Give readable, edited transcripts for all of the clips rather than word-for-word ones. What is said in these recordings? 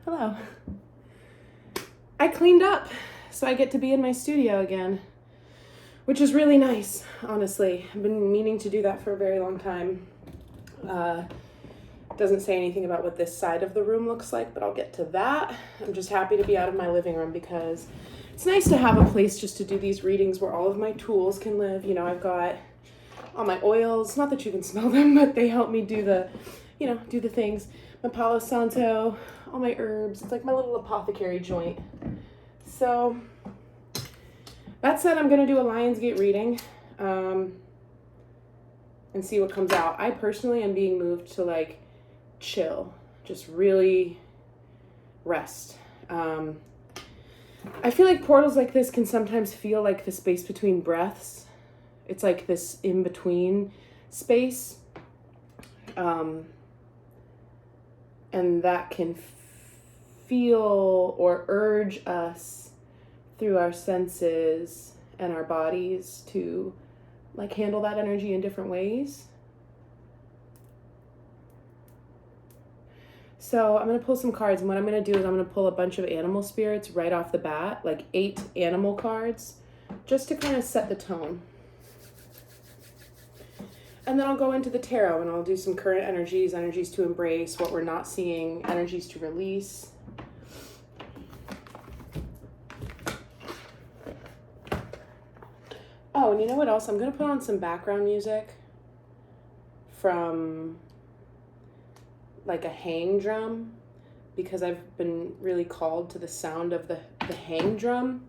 Hello. I cleaned up, so I get to be in my studio again, which is really nice, honestly. I've been meaning to do that for a very long time. Doesn't say anything about what this side of the room looks like, but I'll get to that. I'm just happy to be out of my living room because it's nice to have a place just to do these readings where all of my tools can live. You know, I've got all my oils, not that you can smell them, but they help me do the things. My Palo Santo, all my herbs. It's like my little apothecary joint. So that said, I'm going to do a Lionsgate reading and see what comes out. I personally am being moved to like chill, just really rest. I feel like portals like this can sometimes feel like the space between breaths. It's like this in-between space. And that can feel or urge us through our senses and our bodies to like handle that energy in different ways. So I'm going to pull some cards, and what I'm going to do is I'm going to pull a bunch of animal spirits right off the bat, like 8 animal cards, just to kind of set the tone. And then I'll go into the tarot and I'll do some current energies, energies to embrace, what we're not seeing, energies to release. Oh, and you know what else? I'm going to put on some background music from like a hang drum, because I've been really called to the sound of the hang drum.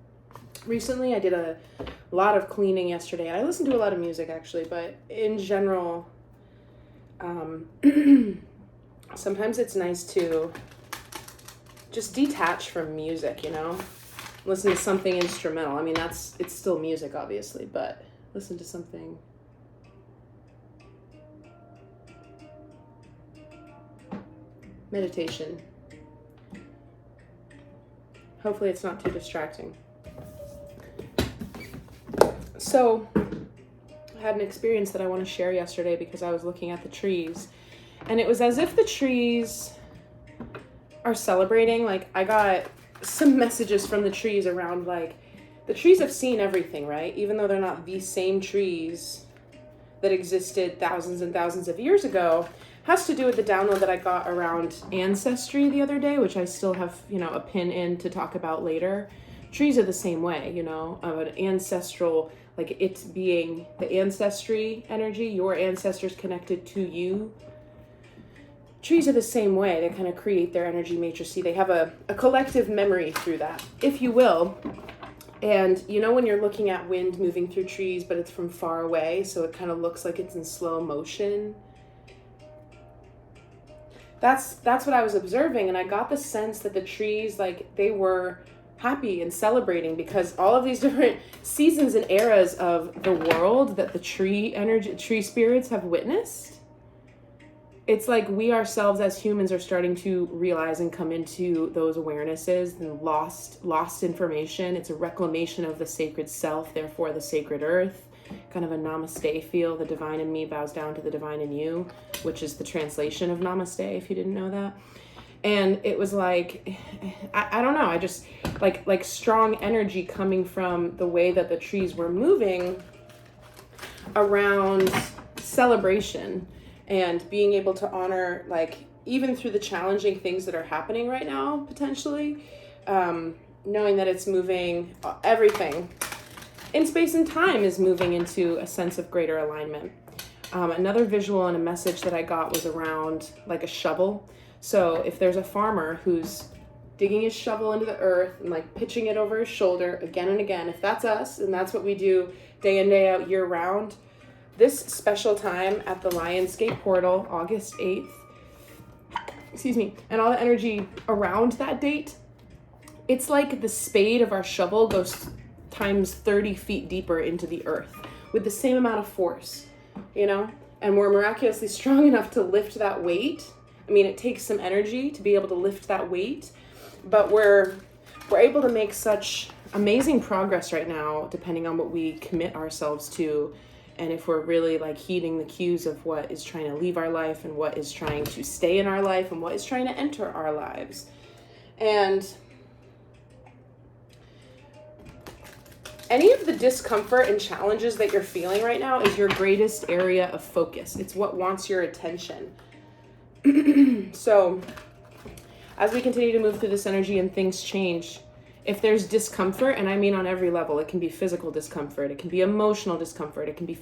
Recently, I did a lot of cleaning yesterday. I listened to a lot of music actually, but in general, sometimes it's nice to just detach from music, you know? Listen to something instrumental. I mean, it's still music, obviously, but listen to something. Meditation. Hopefully it's not too distracting. So, I had an experience that I want to share yesterday because I was looking at the trees, and it was as if the trees are celebrating. Like, I got some messages from the trees around, like, the trees have seen everything, right? Even though they're not the same trees that existed thousands and thousands of years ago, has to do with the download that I got around ancestry the other day, which I still have, a pin in to talk about later. Trees are the same way, of an ancestral, like it being the ancestry energy, your ancestors connected to you. Trees are the same way. They kind of create their energy matrix. They have a collective memory through that, if you will. And when you're looking at wind moving through trees, but it's from far away, so it kind of looks like it's in slow motion. That's what I was observing, and I got the sense that the trees, like, they were happy and celebrating because all of these different seasons and eras of the world that the tree spirits have witnessed. It's like we ourselves as humans are starting to realize and come into those awarenesses and lost information. It's a reclamation of the sacred self, therefore the sacred earth. Kind of a namaste feel. The divine in me bows down to the divine in you, which is the translation of namaste, if you didn't know that. And it was like, I don't know, I just, like strong energy coming from the way that the trees were moving around celebration and being able to honor, like, even through the challenging things that are happening right now, potentially, knowing that it's moving, everything in space and time is moving into a sense of greater alignment. Another visual and a message that I got was around like a shovel. So if there's a farmer who's digging his shovel into the earth and like pitching it over his shoulder again and again, if that's us and that's what we do day in, day out, year round, this special time at the Lionsgate portal, August 8th, and all the energy around that date, it's like the spade of our shovel goes times 30 feet deeper into the earth with the same amount of force, and we're miraculously strong enough to lift that weight. I mean, it takes some energy to be able to lift that weight, but we're able to make such amazing progress right now, depending on what we commit ourselves to, and if we're really like heeding the cues of what is trying to leave our life and what is trying to stay in our life and what is trying to enter our lives. And any of the discomfort and challenges that you're feeling right now is your greatest area of focus. It's what wants your attention. So as we continue to move through this energy and things change, if there's discomfort, and I mean on every level, it can be physical discomfort, it can be emotional discomfort, it can be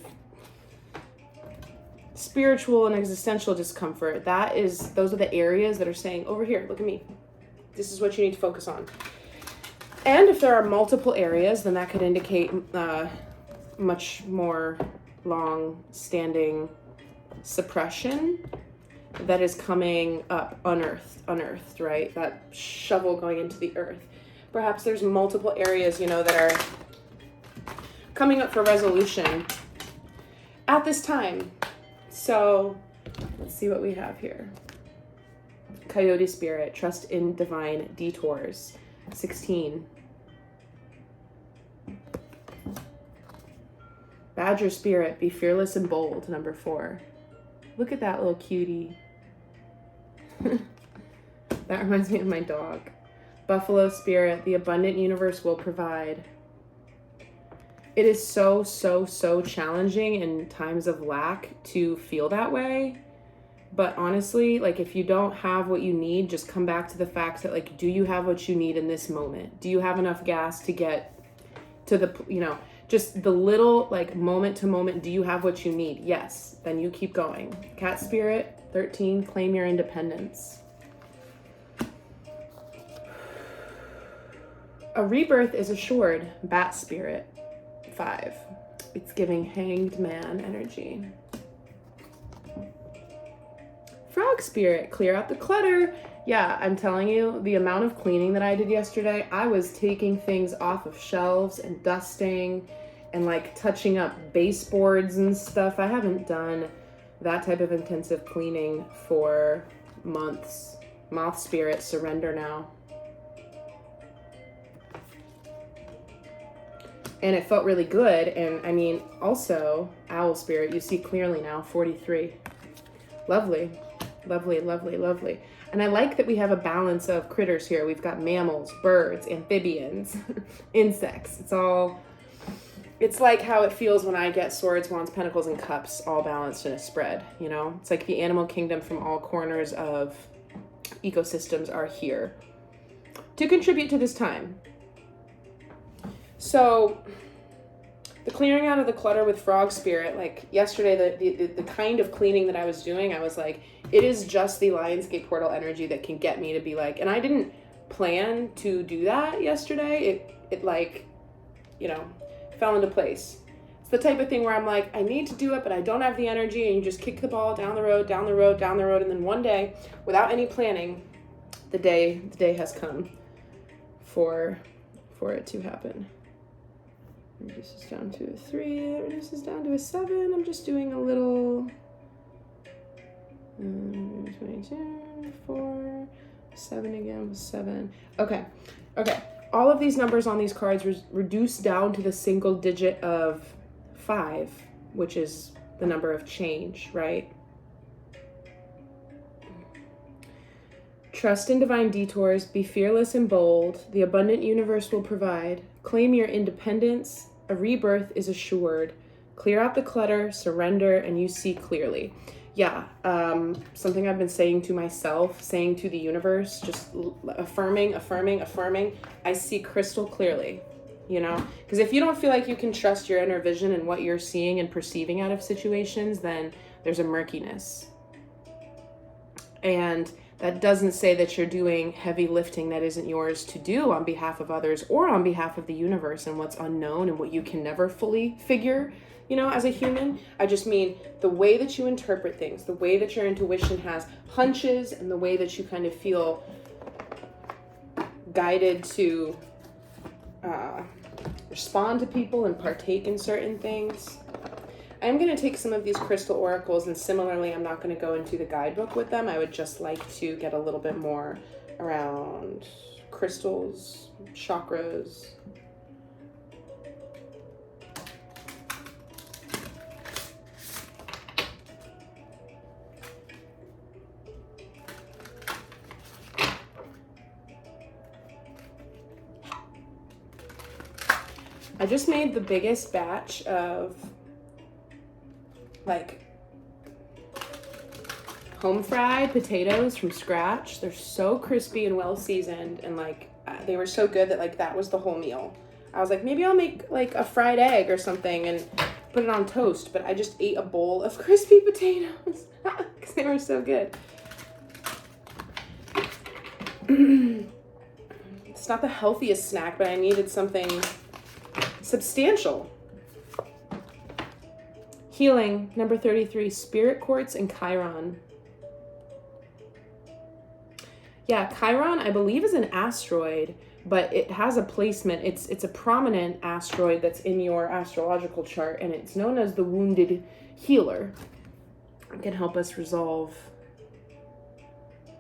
spiritual and existential discomfort. Those are the areas that are saying, over here, look at me. This is what you need to focus on. And if there are multiple areas, then that could indicate much more long-standing suppression that is coming up unearthed, right? That shovel going into the earth. Perhaps there's multiple areas, that are coming up for resolution at this time. So let's see what we have here. Coyote spirit, trust in divine detours. 16. Badger spirit, be fearless and bold. Number 4. Look at that little cutie. That reminds me of my dog. Buffalo spirit, the abundant universe will provide. It is so, so, so challenging in times of lack to feel that way. But honestly, if you don't have what you need, just come back to the fact that, do you have what you need in this moment? Do you have enough gas to get to the, just the little, moment to moment, do you have what you need? Yes. Then you keep going. Cat spirit, 13, claim your independence. A rebirth is assured. Bat spirit, 5. It's giving hanged man energy. Frog spirit, clear out the clutter. Yeah, I'm telling you, the amount of cleaning that I did yesterday, I was taking things off of shelves and dusting and touching up baseboards and stuff. I haven't done that type of intensive cleaning for months. Moth spirit, surrender now. And it felt really good. And also, owl spirit, you see clearly now, 43. Lovely. Lovely, lovely, lovely. And I like that we have a balance of critters here. We've got mammals, birds, amphibians, insects. It's like how it feels when I get swords, wands, pentacles, and cups all balanced in a spread, It's like the animal kingdom from all corners of ecosystems are here to contribute to this time. So the clearing out of the clutter with frog spirit, yesterday, the kind of cleaning that I was doing, I was like, it is just the Lionsgate portal energy that can get me to be and I didn't plan to do that yesterday. It fell into place. It's the type of thing where I'm I need to do it, but I don't have the energy, and you just kick the ball down the road, and then one day, without any planning, the day has come for it to happen. This is down to a 3. This is down to a 7. I'm just doing a little 22, 4, 7 again, 7. Okay. All of these numbers on these cards reduce down to the single digit of 5, which is the number of change, right? Trust in divine detours, be fearless and bold. The abundant universe will provide. Claim your independence. A rebirth is assured. Clear out the clutter, surrender, and you see clearly. Yeah, something I've been saying to myself, saying to the universe, just affirming. I see crystal clearly, Because if you don't feel like you can trust your inner vision and what you're seeing and perceiving out of situations, then there's a murkiness. And that doesn't say that you're doing heavy lifting that isn't yours to do on behalf of others or on behalf of the universe and what's unknown and what you can never fully figure, as a human. I just mean the way that you interpret things, the way that your intuition has hunches, and the way that you kind of feel guided to respond to people and partake in certain things. I'm going to take some of these crystal oracles, and similarly, I'm not going to go into the guidebook with them. I would just like to get a little bit more around crystals, chakras. I just made the biggest batch of like home fried potatoes from scratch. They're so crispy and well seasoned, and like they were so good that like that was the whole meal. I was like, maybe I'll make like a fried egg or something and put it on toast, but I just ate a bowl of crispy potatoes because they were so good. It's not the healthiest snack, but I needed something substantial. Healing, number 33, spirit quartz and Chiron. Yeah, Chiron, I believe, is an asteroid, but it has a placement. It's a prominent asteroid that's in your astrological chart, and it's known as the wounded healer. It can help us resolve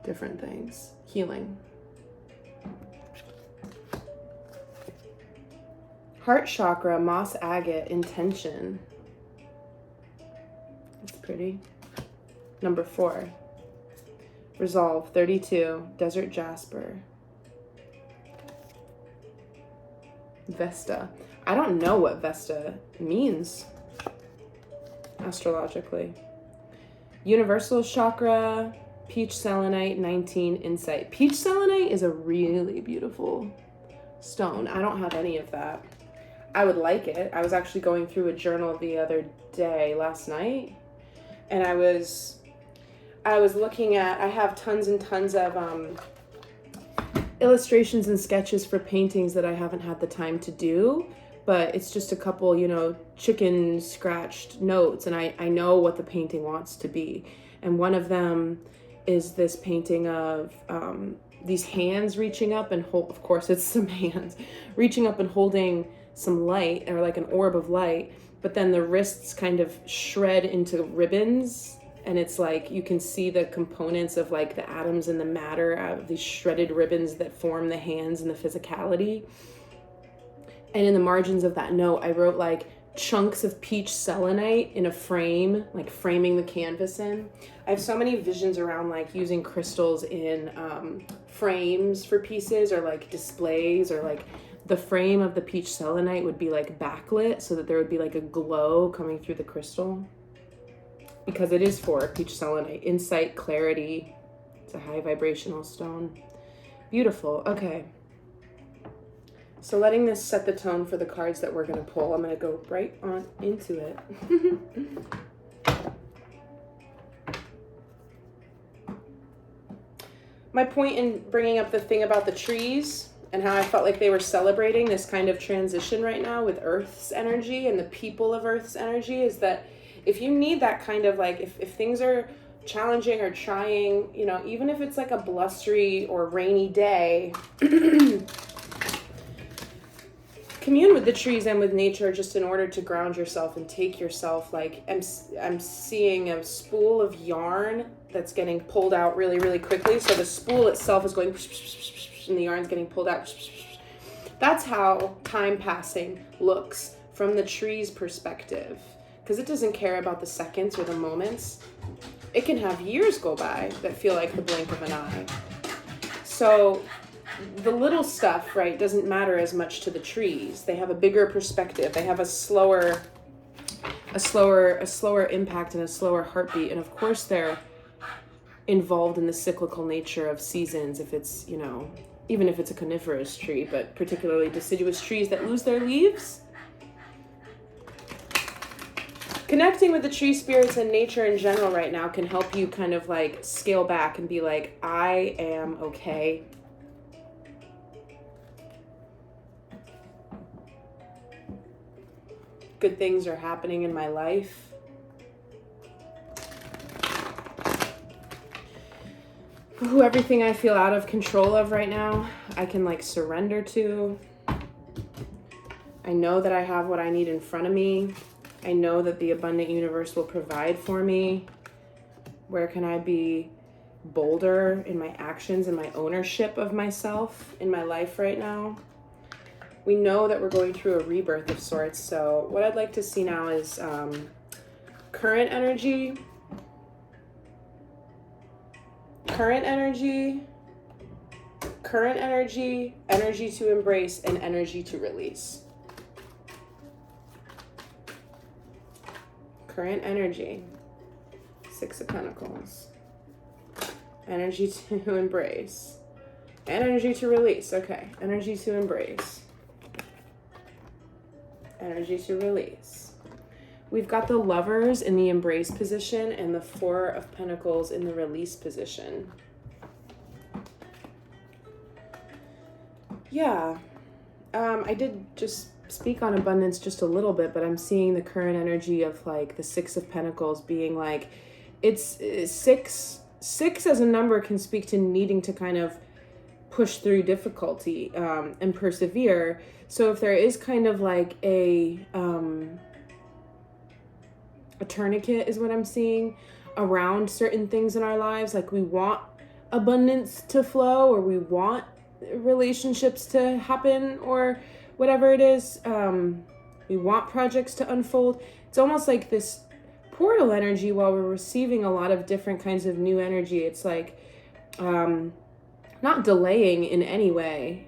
different things. Healing. Heart chakra, moss agate, intention. That's pretty. Number 4. Resolve, 32, desert jasper. Vesta. I don't know what Vesta means astrologically. Universal chakra, peach selenite, 19, insight. Peach selenite is a really beautiful stone. I don't have any of that. I would like it. I was actually going through a journal the other day, last night, and I was looking at, I have tons and tons of illustrations and sketches for paintings that I haven't had the time to do, but it's just a couple, chicken scratched notes, and I know what the painting wants to be. And one of them is this painting of these hands reaching up and of course it's some hands, reaching up and holding some light, or like an orb of light, but then the wrists kind of shred into ribbons, and it's like you can see the components of like the atoms and the matter out of these shredded ribbons that form the hands and the physicality. And in the margins of that note, I wrote like chunks of peach selenite in a frame, like framing the canvas in. I have so many visions around like using crystals in frames for pieces, or like displays, or like the frame of the peach selenite would be like backlit so that there would be like a glow coming through the crystal, because it is for peach selenite, insight, clarity. It's a high vibrational stone. Beautiful. Okay. So letting this set the tone for the cards that we're going to pull, I'm going to go right on into it. My point in bringing up the thing about the trees and how I felt like they were celebrating this kind of transition right now with Earth's energy and the people of Earth's energy is that if you need that kind of like, if things are challenging or trying, even if it's like a blustery or rainy day, commune with the trees and with nature just in order to ground yourself and take yourself. Like I'm seeing a spool of yarn that's getting pulled out really, really quickly. So the spool itself is going and the yarn's getting pulled out. That's how time passing looks from the tree's perspective, because it doesn't care about the seconds or the moments. It can have years go by that feel like the blink of an eye. So the little stuff, right, doesn't matter as much to the trees. They have a bigger perspective. They have a slower impact and a slower heartbeat. And of course they're involved in the cyclical nature of seasons, if it's, even if it's a coniferous tree, but particularly deciduous trees that lose their leaves. Connecting with the tree spirits and nature in general right now can help you kind of like scale back and be like, I am okay. Good things are happening in my life. Ooh, everything I feel out of control of right now, I can like surrender to. I know that I have what I need in front of me. I know that the abundant universe will provide for me. Where can I be bolder in my actions and my ownership of myself in my life right now? We know that we're going through a rebirth of sorts. So what I'd like to see now is current energy, energy to embrace, and energy to release. Current energy. Six of Pentacles. Energy to embrace. Energy to release. Okay. Energy to embrace. Energy to release. We've got the Lovers in the embrace position and the Four of Pentacles in the release position. Yeah. I did just speak on abundance just a little bit, but I'm seeing the current energy of like the Six of Pentacles being like, it's six as a number can speak to needing to kind of push through difficulty and persevere. So if there is kind of like a tourniquet is what I'm seeing around certain things in our lives, like we want abundance to flow, or we want relationships to happen, or whatever it is, we want projects to unfold. It's almost like this portal energy while we're receiving a lot of different kinds of new energy. It's like not delaying in any way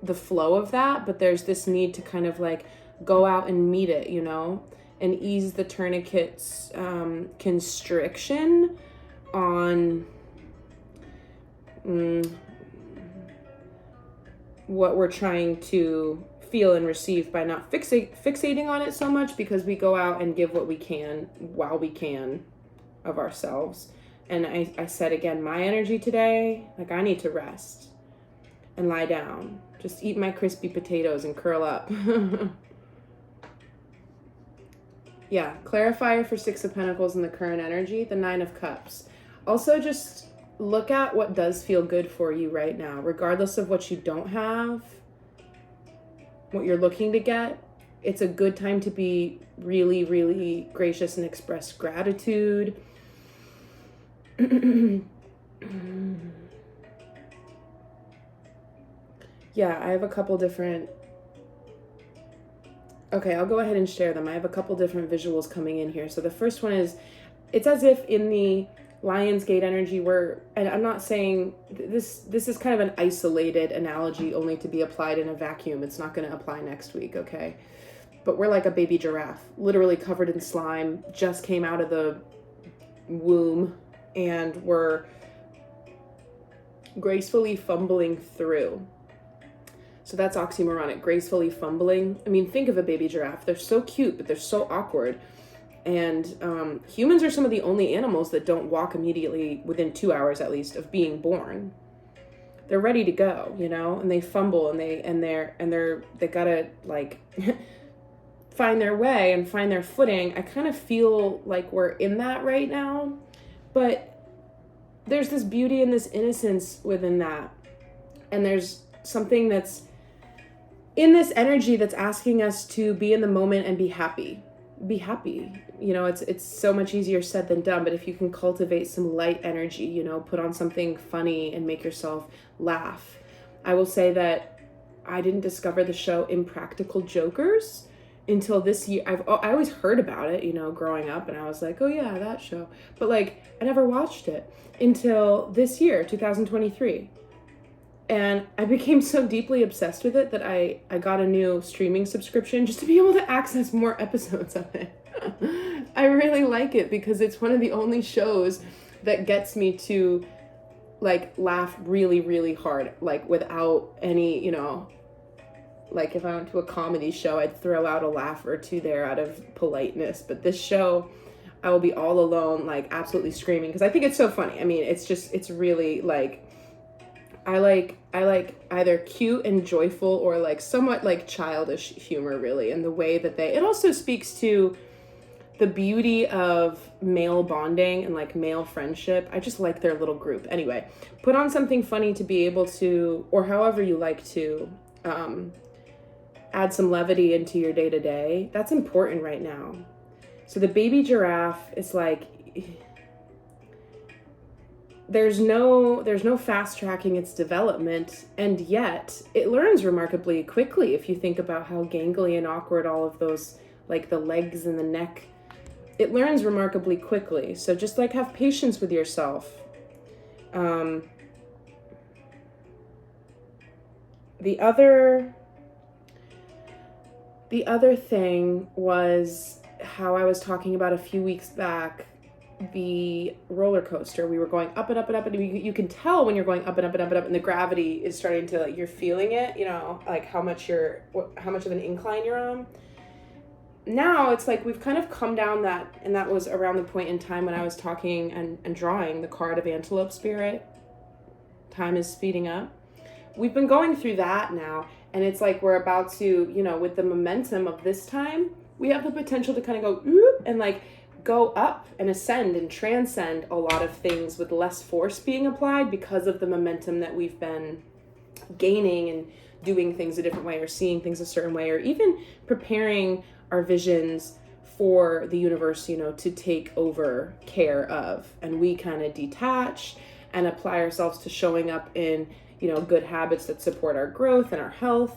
the flow of that, but there's this need to kind of like go out and meet it, you know, and ease the tourniquet's constriction on what we're trying to feel and receive by not fixating on it so much, because we go out and give what we can while we can of ourselves. And I said again, my energy today, like I need to rest and lie down, just eat my crispy potatoes and curl up. Yeah, clarifier for Six of Pentacles in the current energy, the Nine of Cups. Also just look at what does feel good for you right now, regardless of what you don't have, what you're looking to get. It's a good time to be really, really gracious and express gratitude. Yeah, I have a couple different... Okay, I'll go ahead and share them. I have a couple different visuals coming in here. So the first one is, it's as if in the Lionsgate energy where, and I'm not saying this is kind of an isolated analogy only to be applied in a vacuum. It's not going to apply next week, okay? But we're like a baby giraffe, literally covered in slime, just came out of the womb, and we're gracefully fumbling through. So that's oxymoronic, gracefully fumbling. I mean, think of a baby giraffe. They're so cute, but they're so awkward. And humans are some of the only animals that don't walk immediately within 2 hours, at least, of being born. They're ready to go, you know, and they fumble and they gotta like find their way and find their footing. I kind of feel like we're in that right now, but there's this beauty and this innocence within that. And there's something that's in this energy that's asking us to be in the moment and be happy. Be happy. You know, it's so much easier said than done, but if you can cultivate some light energy, you know, put on something funny and make yourself laugh. I will say that I didn't discover the show Impractical Jokers until this year. I always heard about it, you know, growing up, and I was like, oh yeah, that show. But like, I never watched it until this year, 2023. And I became so deeply obsessed with it that I got a new streaming subscription just to be able to access more episodes of it. I really like it because it's one of the only shows that gets me to like laugh really, really hard, like without any, you know, like if I went to a comedy show, I'd throw out a laugh or two there out of politeness. But this show, I will be all alone, like absolutely screaming because I think it's so funny. I mean, it's really like, I like either cute and joyful or like somewhat like childish humor, really. And the way that it also speaks to the beauty of male bonding and like male friendship. I just like their little group. Anyway, put on something funny to be able to, or however you like to, add some levity into your day to day. That's important right now. So the baby giraffe is like, there's no fast tracking its development, and yet it learns remarkably quickly. If you think about how gangly and awkward all of those, like the legs and the neck, it learns remarkably quickly. So just like have patience with yourself. The other thing was how I was talking about a few weeks back, the roller coaster. We were going up and up and up, and you can tell when you're going up and up and up and up, and the gravity is starting to, like, you're feeling it, like how much of an incline you're on. Now it's like we've kind of come down that, and that was around the point in time when I was talking and drawing the card of Antelope Spirit. Time is speeding up. We've been going through that now, and it's like we're about to, with the momentum of this time, we have the potential to kind of go, oop, and like go up and ascend and transcend a lot of things with less force being applied because of the momentum that we've been gaining and doing things a different way or seeing things a certain way or even preparing our visions for the universe, to take over care of. And we kind of detach and apply ourselves to showing up in, good habits that support our growth and our health.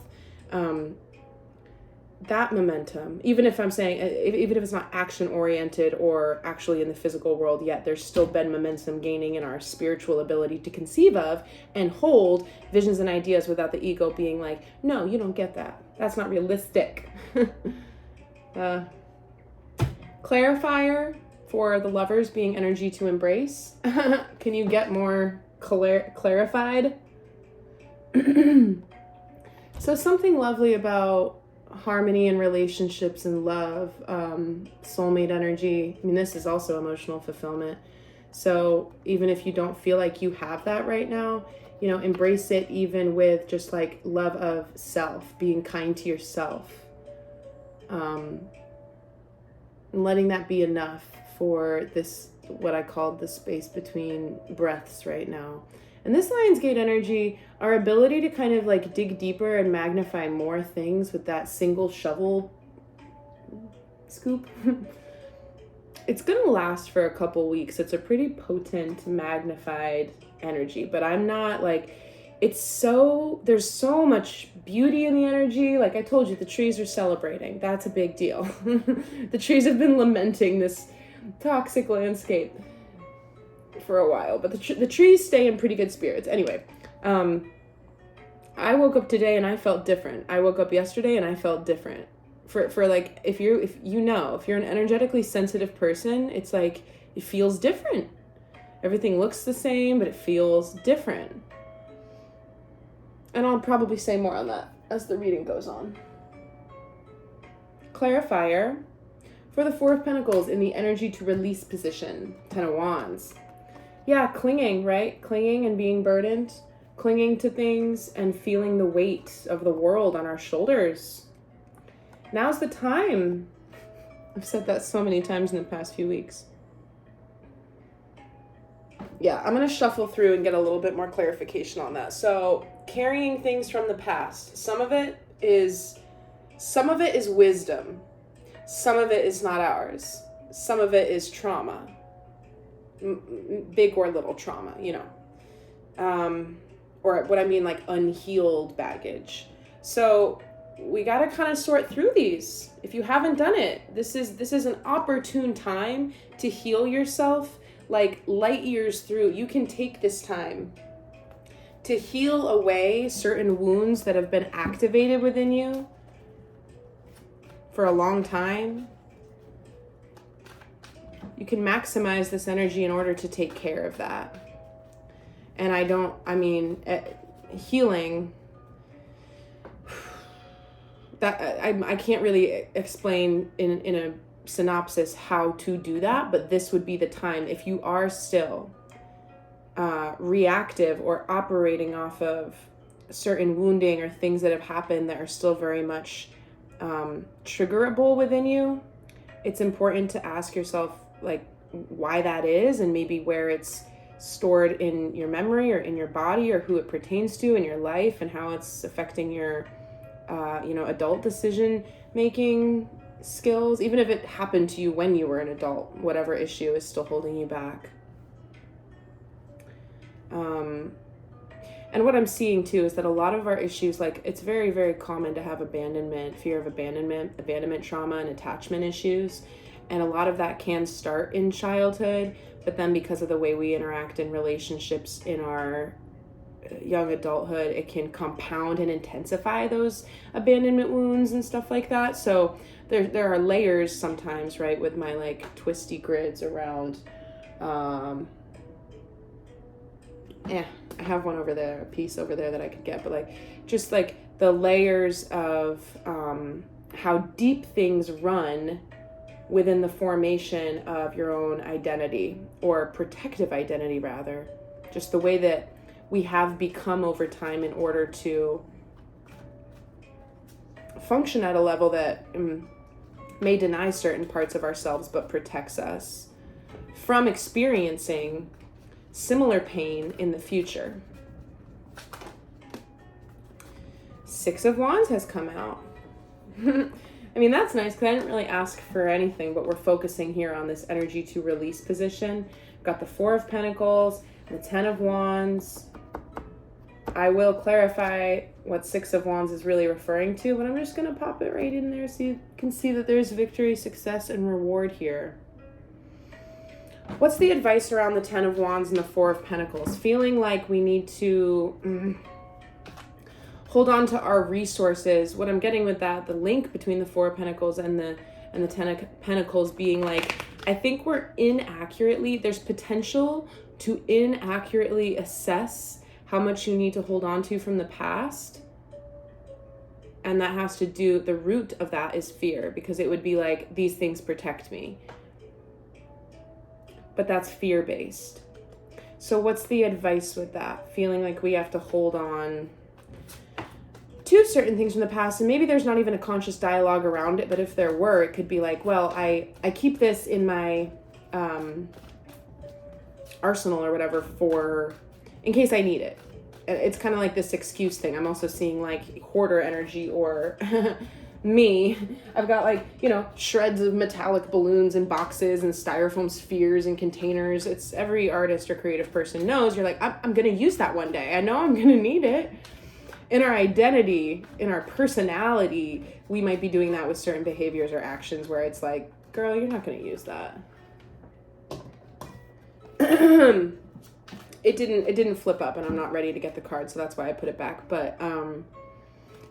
That momentum, even if I'm saying, even if it's not action oriented or actually in the physical world yet, there's still been momentum gaining in our spiritual ability to conceive of and hold visions and ideas without the ego being like, no, you don't get that. That's not realistic. Clarifier for the lovers being energy to embrace. Can you get more clarified? So something lovely about harmony in relationships and love, soulmate energy. I mean, this is also emotional fulfillment. So even if you don't feel like you have that right now, embrace it, even with just like love of self, being kind to yourself, and letting that be enough for this, what I called the space between breaths right now. And this Lionsgate energy, our ability to kind of like dig deeper and magnify more things with that single shovel scoop, it's going to last for a couple weeks. It's a pretty potent, magnified energy, but I'm not like, there's so much beauty in the energy. Like I told you, the trees are celebrating. That's a big deal. The trees have been lamenting this toxic landscape for a while, but the trees stay in pretty good spirits. Anyway, I woke up today and I felt different. I woke up yesterday and I felt different. For like, if you're an energetically sensitive person, it's like, it feels different. Everything looks the same, but it feels different. And I'll probably say more on that as the reading goes on. Clarifier for the Four of Pentacles in the energy to release position. Ten of Wands. Yeah, clinging, right? Clinging and being burdened. Clinging to things and feeling the weight of the world on our shoulders. Now's the time. I've said that so many times in the past few weeks. Yeah, I'm going to shuffle through and get a little bit more clarification on that. So, carrying things from the past. Some of it is wisdom. Some of it is not ours. Some of it is trauma. Big or little trauma, or what I mean, like unhealed baggage. So we got to kind of sort through these. If you haven't done it, this is an opportune time to heal yourself, like light years through. You can take this time to heal away certain wounds that have been activated within you for a long time. You can maximize this energy in order to take care of that. And healing, that I can't really explain in a synopsis how to do that, but this would be the time. If you are still reactive or operating off of certain wounding or things that have happened that are still very much triggerable within you, it's important to ask yourself like why that is, and maybe where it's stored in your memory or in your body, or who it pertains to in your life, and how it's affecting your adult decision making skills. Even if it happened to you when you were an adult, whatever issue is still holding you back. And what I'm seeing too is that a lot of our issues, like it's very, very common to have fear of abandonment trauma and attachment issues. And a lot of that can start in childhood, but then because of the way we interact in relationships in our young adulthood, it can compound and intensify those abandonment wounds and stuff like that. So there are layers sometimes, right, with my like twisty grids around. I have one over there, a piece over there that I could get, but like just like the layers of how deep things run within the formation of your own identity, or protective identity rather. Just the way that we have become over time in order to function at a level that may deny certain parts of ourselves but protects us from experiencing similar pain in the future. Six of Wands has come out. I mean, that's nice because I didn't really ask for anything, but we're focusing here on this energy to release position. Got the Four of Pentacles, the Ten of Wands. I will clarify what Six of Wands is really referring to, but I'm just going to pop it right in there so you can see that there's victory, success, and reward here. What's the advice around the Ten of Wands and the Four of Pentacles? Feeling like we need to hold on to our resources. What I'm getting with that, the link between the Four of Pentacles and the Ten of Pentacles being like, I think we're there's potential to inaccurately assess how much you need to hold on to from the past. And that has to do, the root of that is fear, because it would be like, these things protect me. But that's fear-based. So what's the advice with that? Feeling like we have to hold on to certain things from the past, and maybe there's not even a conscious dialogue around it, but if there were, it could be like, well, I keep this in my arsenal or whatever for in case I need it. It's kind of like this excuse thing. I'm also seeing like hoarder energy, or me. I've got like, shreds of metallic balloons and boxes and styrofoam spheres and containers. It's every artist or creative person knows, you're like, I'm going to use that one day. I know I'm going to need it. In our identity, in our personality, we might be doing that with certain behaviors or actions where it's like, girl, you're not going to use that. It didn't flip up, and I'm not ready to get the card, so that's why I put it back. But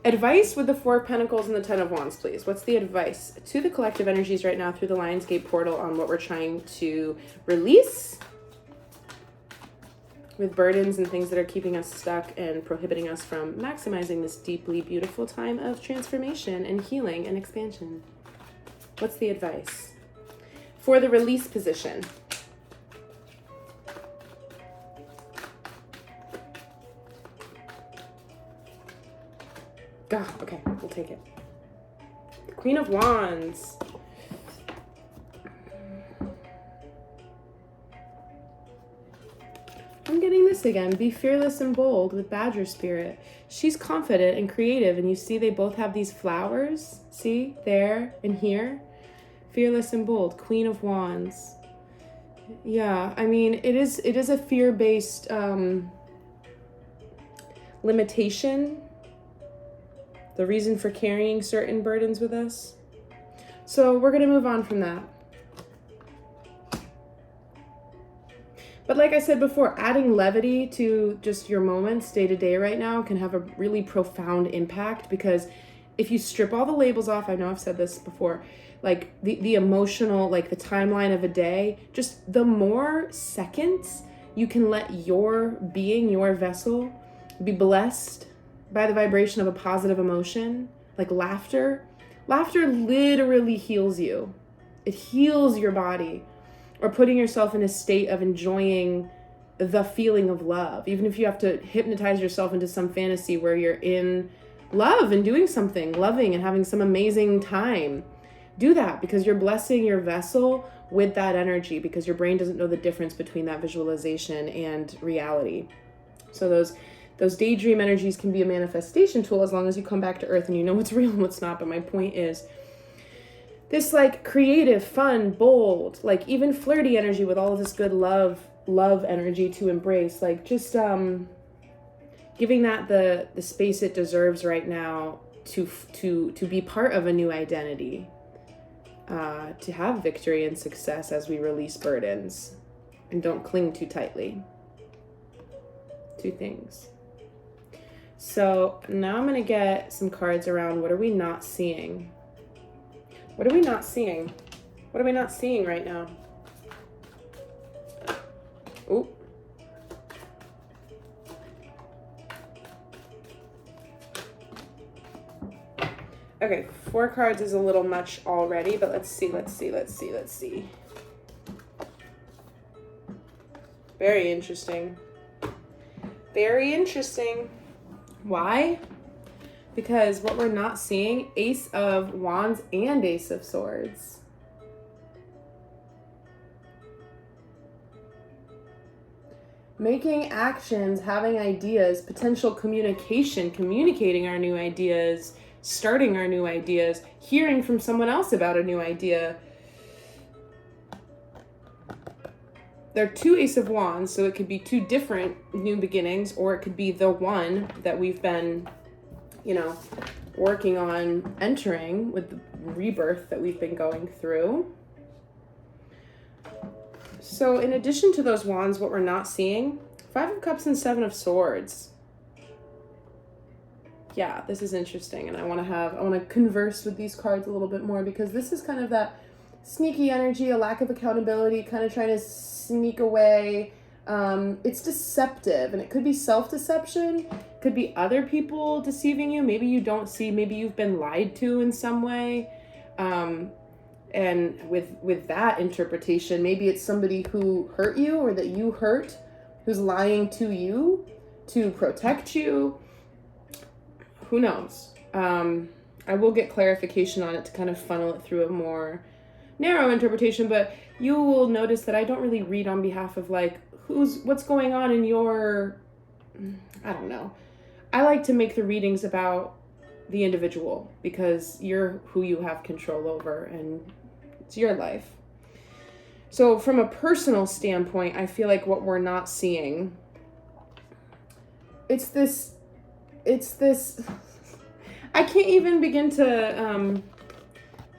advice with the Four of Pentacles and the Ten of Wands, please. What's the advice to the collective energies right now through the Lionsgate portal on what we're trying to release with burdens and things that are keeping us stuck and prohibiting us from maximizing this deeply beautiful time of transformation and healing and expansion? What's the advice for the release position? Okay, we'll take it. Queen of Wands. I'm getting this again. Be fearless and bold with Badger Spirit. She's confident and creative, and you see they both have these flowers. See? There and here. Fearless and bold. Queen of Wands. Yeah, I mean, it is a fear-based limitation. The reason for carrying certain burdens with us. So we're going to move on from that. But like I said before, adding levity to just your moments day to day right now can have a really profound impact, because if you strip all the labels off, I know I've said this before, like the emotional, like the timeline of a day, just the more seconds you can let your being, your vessel, be blessed by the vibration of a positive emotion, like laughter. Laughter literally heals you. It heals your body. Or putting yourself in a state of enjoying the feeling of love. Even if you have to hypnotize yourself into some fantasy where you're in love and doing something, loving and having some amazing time. Do that, because you're blessing your vessel with that energy, because your brain doesn't know the difference between that visualization and reality. So those daydream energies can be a manifestation tool as long as you come back to earth and you know what's real and what's not. But my point is, this like creative, fun, bold, like even flirty energy with all of this good love energy to embrace, like just giving that the space it deserves right now to be part of a new identity, to have victory and success as we release burdens and don't cling too tightly. Two things. So now I'm going to get some cards around what are we not seeing? What are we not seeing? What are we not seeing right now? Ooh. Okay, 4 cards is a little much already, but let's see. Very interesting. Very interesting. Why? Because what we're not seeing, Ace of Wands and Ace of Swords. Making actions, having ideas, potential communication, communicating our new ideas, starting our new ideas, hearing from someone else about a new idea. There are 2 Ace of Wands, so it could be 2 different new beginnings, or it could be the one that we've been, working on entering with the rebirth that we've been going through. So in addition to those wands, what we're not seeing, 5 of Cups and 7 of Swords. Yeah, this is interesting, and I want to converse with these cards a little bit more, because this is kind of that sneaky energy, a lack of accountability, kind of trying to sneak away. It's deceptive, and it could be self-deception, could be other people deceiving you. Maybe you don't see, maybe you've been lied to in some way. And with that interpretation, maybe it's somebody who hurt you or that you hurt, who's lying to you to protect you. Who knows? I will get clarification on it to kind of funnel it through a more narrow interpretation, but you will notice that I don't really read on behalf of what's going on in your, I don't know. I like to make the readings about the individual, because you're who you have control over and it's your life. So from a personal standpoint, I feel like what we're not seeing, it's this, I can't even begin to,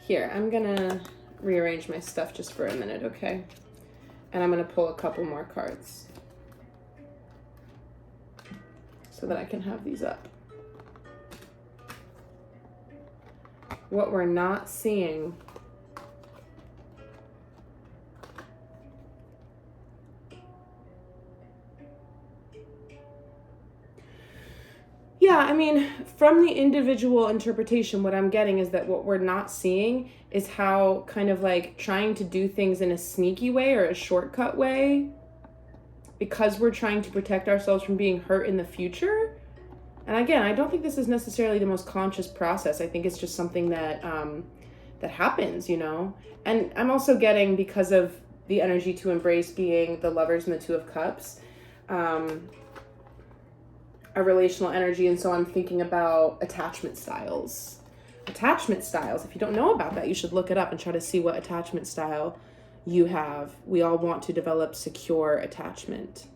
here, I'm gonna rearrange my stuff just for a minute, okay? And I'm gonna pull a couple more cards so that I can have these up. What we're not seeing. Yeah, I mean, from the individual interpretation, what I'm getting is that what we're not seeing is how kind of trying to do things in a sneaky way or a shortcut way, because we're trying to protect ourselves from being hurt in the future. And again, I don't think this is necessarily the most conscious process. I think it's just something that that happens, And I'm also getting, because of the energy to embrace being the Lovers and the 2 of Cups, a relational energy, and so I'm thinking about attachment styles. Attachment styles, if you don't know about that, you should look it up and try to see what attachment style you have. We all want to develop secure attachment,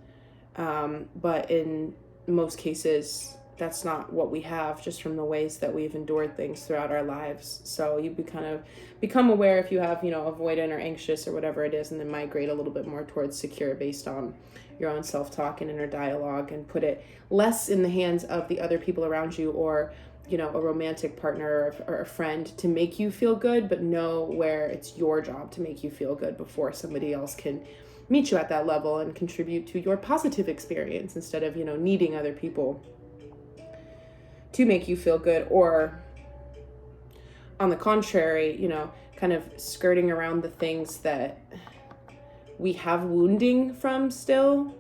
but in most cases, that's not what we have, just from the ways that we've endured things throughout our lives. So you become aware if you have, avoidant or anxious or whatever it is, and then migrate a little bit more towards secure based on your own self-talk and inner dialogue, and put it less in the hands of the other people around you, or a romantic partner or a friend to make you feel good, but know where it's your job to make you feel good before somebody else can meet you at that level and contribute to your positive experience, instead of, needing other people to make you feel good, or on the contrary, kind of skirting around the things that we have wounding from still,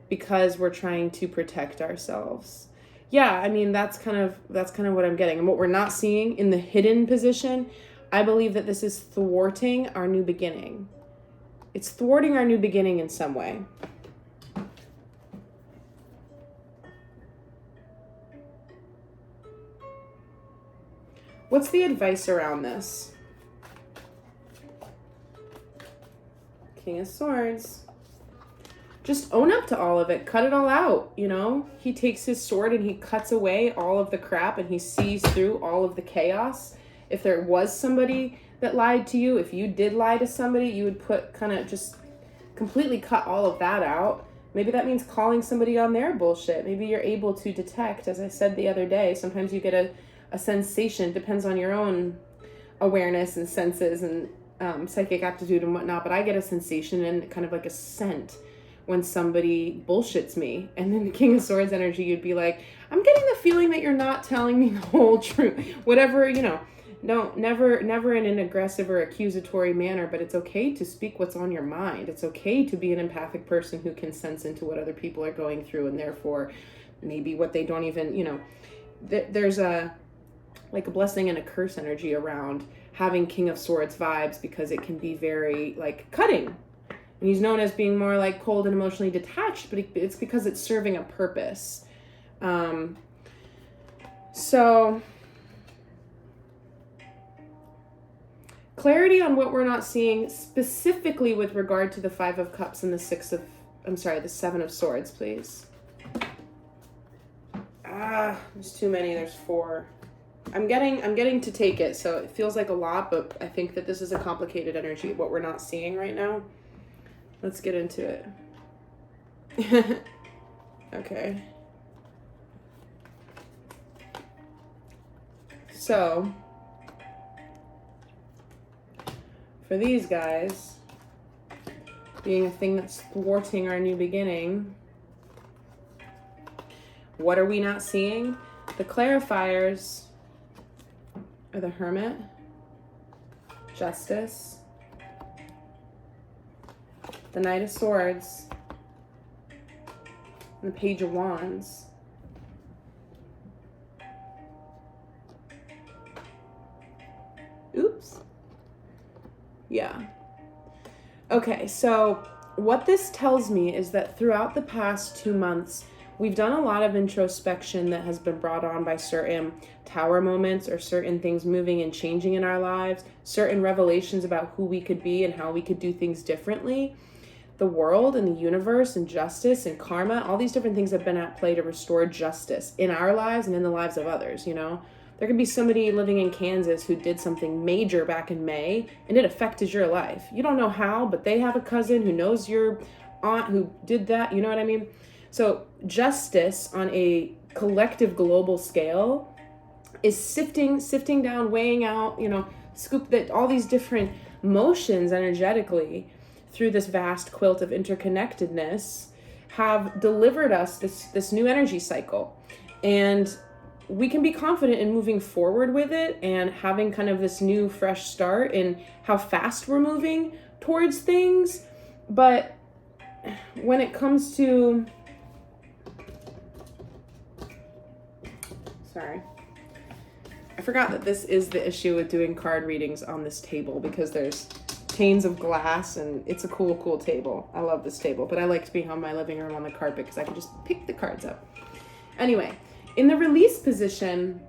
because we're trying to protect ourselves. Yeah, I mean, that's kind of what I'm getting. And what we're not seeing in the hidden position, I believe that this is thwarting our new beginning. It's thwarting our new beginning in some way. What's the advice around this? King of Swords. Just own up to all of it. Cut it all out, He takes his sword and he cuts away all of the crap, and he sees through all of the chaos. If there was somebody that lied to you, if you did lie to somebody, you would just completely cut all of that out. Maybe that means calling somebody on their bullshit. Maybe you're able to detect, as I said the other day, sometimes you get a sensation, depends on your own awareness and senses and psychic aptitude and whatnot, but I get a sensation and kind of like a scent when somebody bullshits me. And then the King of Swords energy, you'd be like, I'm getting the feeling that you're not telling me the whole truth. Whatever, you know, no, never in an aggressive or accusatory manner, but it's okay to speak what's on your mind. It's okay to be an empathic person who can sense into what other people are going through, and therefore maybe what they don't even, you know, there's a blessing and a curse energy around having King of Swords vibes, because it can be very like cutting. And he's known as being more like cold and emotionally detached, but it's because it's serving a purpose. So clarity on what we're not seeing specifically with regard to the Five of Cups and the the Seven of Swords, please. There's too many. There's 4. I'm getting to take it, so it feels like a lot, but I think that this is a complicated energy, what we're not seeing right now. Let's get into it. Okay. So, for these guys, being a thing that's thwarting our new beginning, what are we not seeing? The clarifiers are the Hermit, Justice, the Knight of Swords, and the Page of Wands. Oops. Yeah. Okay, so what this tells me is that throughout the past 2 months, we've done a lot of introspection that has been brought on by certain tower moments or certain things moving and changing in our lives, certain revelations about who we could be and how we could do things differently. The world and the universe and justice and karma, all these different things have been at play to restore justice in our lives and in the lives of others, you know? There could be somebody living in Kansas who did something major back in May and it affected your life. You don't know how, but they have a cousin who knows your aunt who did that, you know what I mean? So justice on a collective global scale is sifting down, weighing out, you know, scoop that all these different motions energetically through this vast quilt of interconnectedness have delivered us this new energy cycle. And we can be confident in moving forward with it and having kind of this new fresh start in how fast we're moving towards things. But when it comes to, sorry, I forgot that this is the issue with doing card readings on this table, because there's panes of glass and it's a cool table. I love this table, but I like to be on my living room on the carpet because I can just pick the cards up. Anyway, in the release position,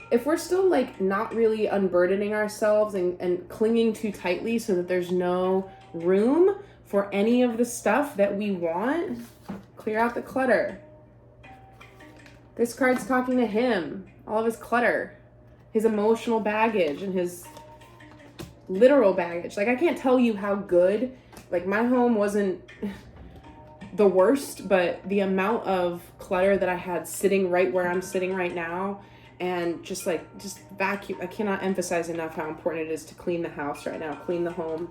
if we're still like not really unburdening ourselves and clinging too tightly so that there's no room for any of the stuff that we want, clear out the clutter. This card's talking to him, all of his clutter, his emotional baggage and his literal baggage. Like, I can't tell you how good, like, my home wasn't the worst, but the amount of clutter that I had sitting right where I'm sitting right now, and just vacuum. I cannot emphasize enough how important it is to clean the house right now, clean the home.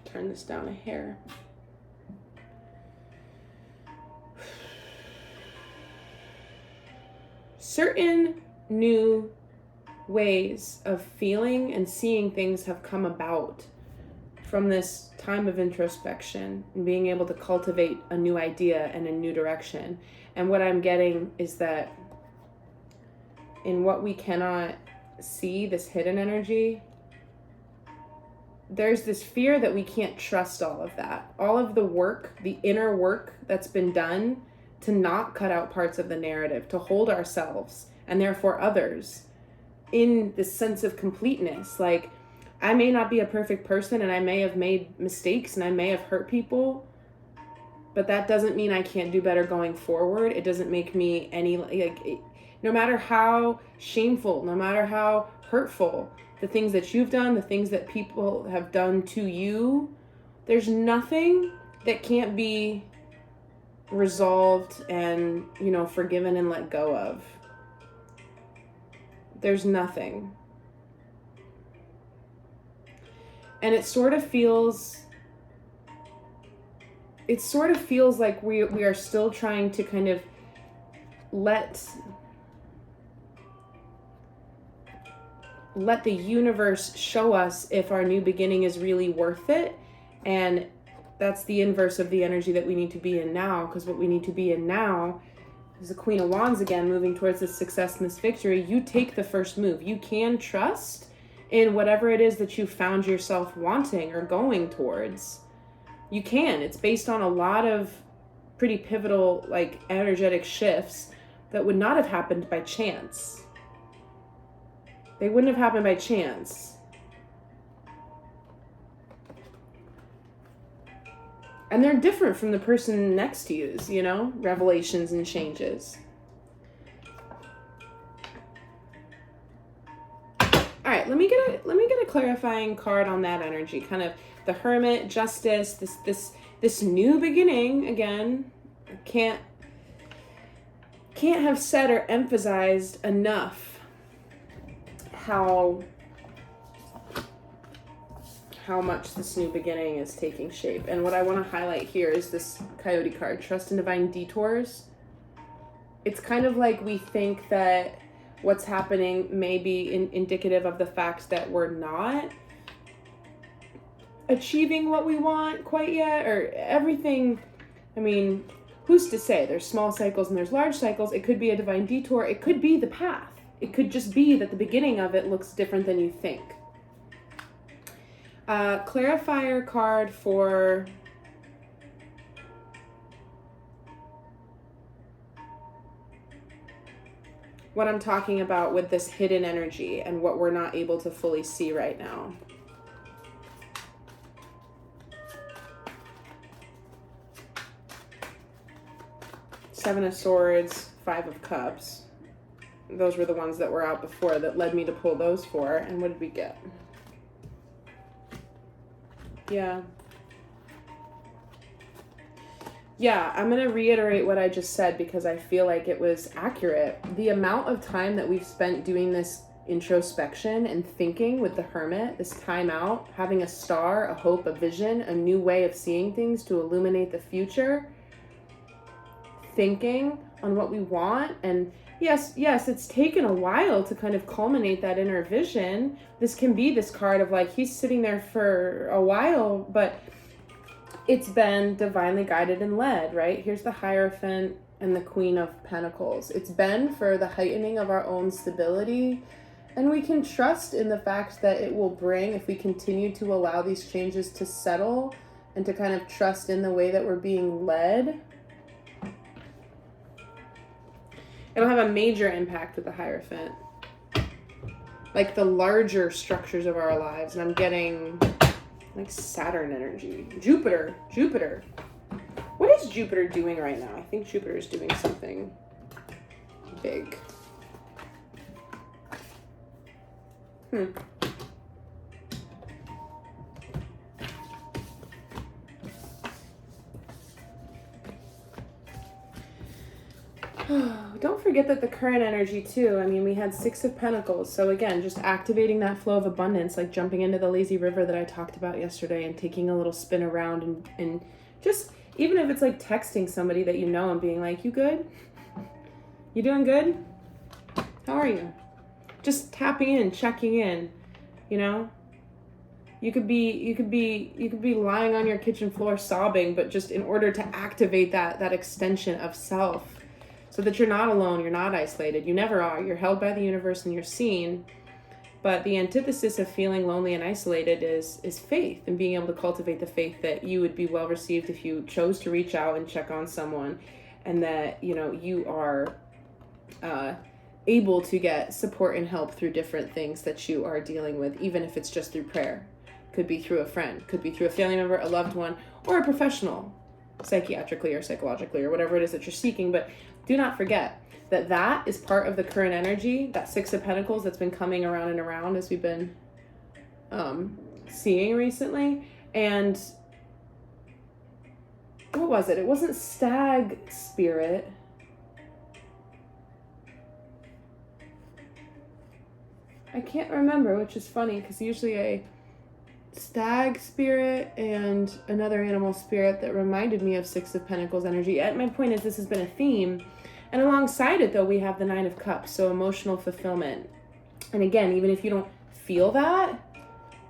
Turn this down a hair. Certain new ways of feeling and seeing things have come about from this time of introspection and being able to cultivate a new idea and a new direction. And what I'm getting is that in what we cannot see, this hidden energy, there's this fear that we can't trust all of that. All of the work, the inner work that's been done to not cut out parts of the narrative, to hold ourselves and therefore others in this sense of completeness. Like, I may not be a perfect person and I may have made mistakes and I may have hurt people, but that doesn't mean I can't do better going forward. It doesn't make me any, like, no matter how shameful, no matter how hurtful, the things that you've done, the things that people have done to you, there's nothing that can't be resolved and, forgiven and let go of. There's nothing. And it sort of feels like we are still trying to kind of let the universe show us if our new beginning is really worth it. And that's the inverse of the energy that we need to be in now, because what we need to be in now is the Queen of Wands again, moving towards this success and this victory. You take the first move. You can trust in whatever it is that you found yourself wanting or going towards. You can. It's based on a lot of pretty pivotal, like, energetic shifts that would not have happened by chance. They wouldn't have happened by chance. And they're different from the person next to you's, revelations and changes. All right, let me get a clarifying card on that energy. Kind of the Hermit, Justice, this new beginning again. Can't have said or emphasized enough how much this new beginning is taking shape. And what I want to highlight here is this Coyote card, Trust in Divine Detours. It's kind of like we think that what's happening may be indicative of the fact that we're not achieving what we want quite yet, or everything. I mean, who's to say? There's small cycles and there's large cycles. It could be a divine detour. It could be the path. It could just be that the beginning of it looks different than you think. Clarifier card for what I'm talking about with this hidden energy and what we're not able to fully see right now. Seven of Swords, Five of Cups. Those were the ones that were out before that led me to pull those four. And what did we get? Yeah, I'm going to reiterate what I just said because I feel like it was accurate. The amount of time that we've spent doing this introspection and thinking with the Hermit, this time out, having a star, a hope, a vision, a new way of seeing things to illuminate the future, thinking on what we want. And yes, it's taken a while to kind of culminate that inner vision. This can be this card of like, he's sitting there for a while, but it's been divinely guided and led, right? Here's the Hierophant and the Queen of Pentacles. It's been for the heightening of our own stability. And we can trust in the fact that it will bring, if we continue to allow these changes to settle and to kind of trust in the way that we're being led, it'll have a major impact with the Hierophant. Like the larger structures of our lives. And I'm getting like Saturn energy. Jupiter. What is Jupiter doing right now? I think Jupiter is doing something big. Don't forget that the current energy too. I mean, we had Six of Pentacles. So again, just activating that flow of abundance, like jumping into the lazy river that I talked about yesterday and taking a little spin around and just, even if it's like texting somebody that you know and being like, you good? You doing good? How are you? Just tapping in, checking in, you know? You could be lying on your kitchen floor sobbing, but just in order to activate that extension of self, so that you're not alone, you're not isolated. You never are. You're held by the universe and you're seen. But the antithesis of feeling lonely and isolated is faith, and being able to cultivate the faith that you would be well received if you chose to reach out and check on someone, and that, you know, you are able to get support and help through different things that you are dealing with, even if it's just through prayer. Could be through a friend, could be through a family member, a loved one, or a professional, psychiatrically or psychologically, or whatever it is that you're seeking. But do not forget that is part of the current energy, that Six of Pentacles that's been coming around and around as we've been seeing recently. And what was it? It wasn't stag spirit. I can't remember, which is funny because usually a stag spirit and another animal spirit that reminded me of Six of Pentacles energy. My point is, this has been a theme. And alongside it, though, we have the Nine of Cups, so emotional fulfillment. And again, even if you don't feel that,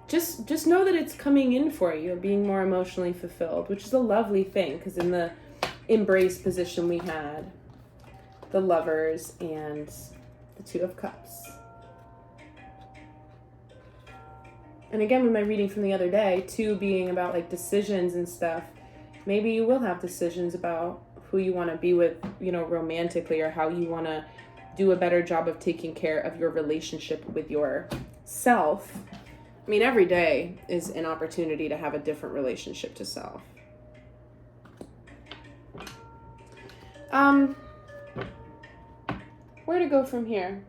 just know that it's coming in for you, being more emotionally fulfilled, which is a lovely thing, because in the embrace position we had the Lovers and the Two of Cups. And again, with my reading from the other day, two being about like decisions and stuff, maybe you will have decisions about who you want to be with, you know, romantically, or how you want to do a better job of taking care of your relationship with yourself. I mean, every day is an opportunity to have a different relationship to self. Where to go from here?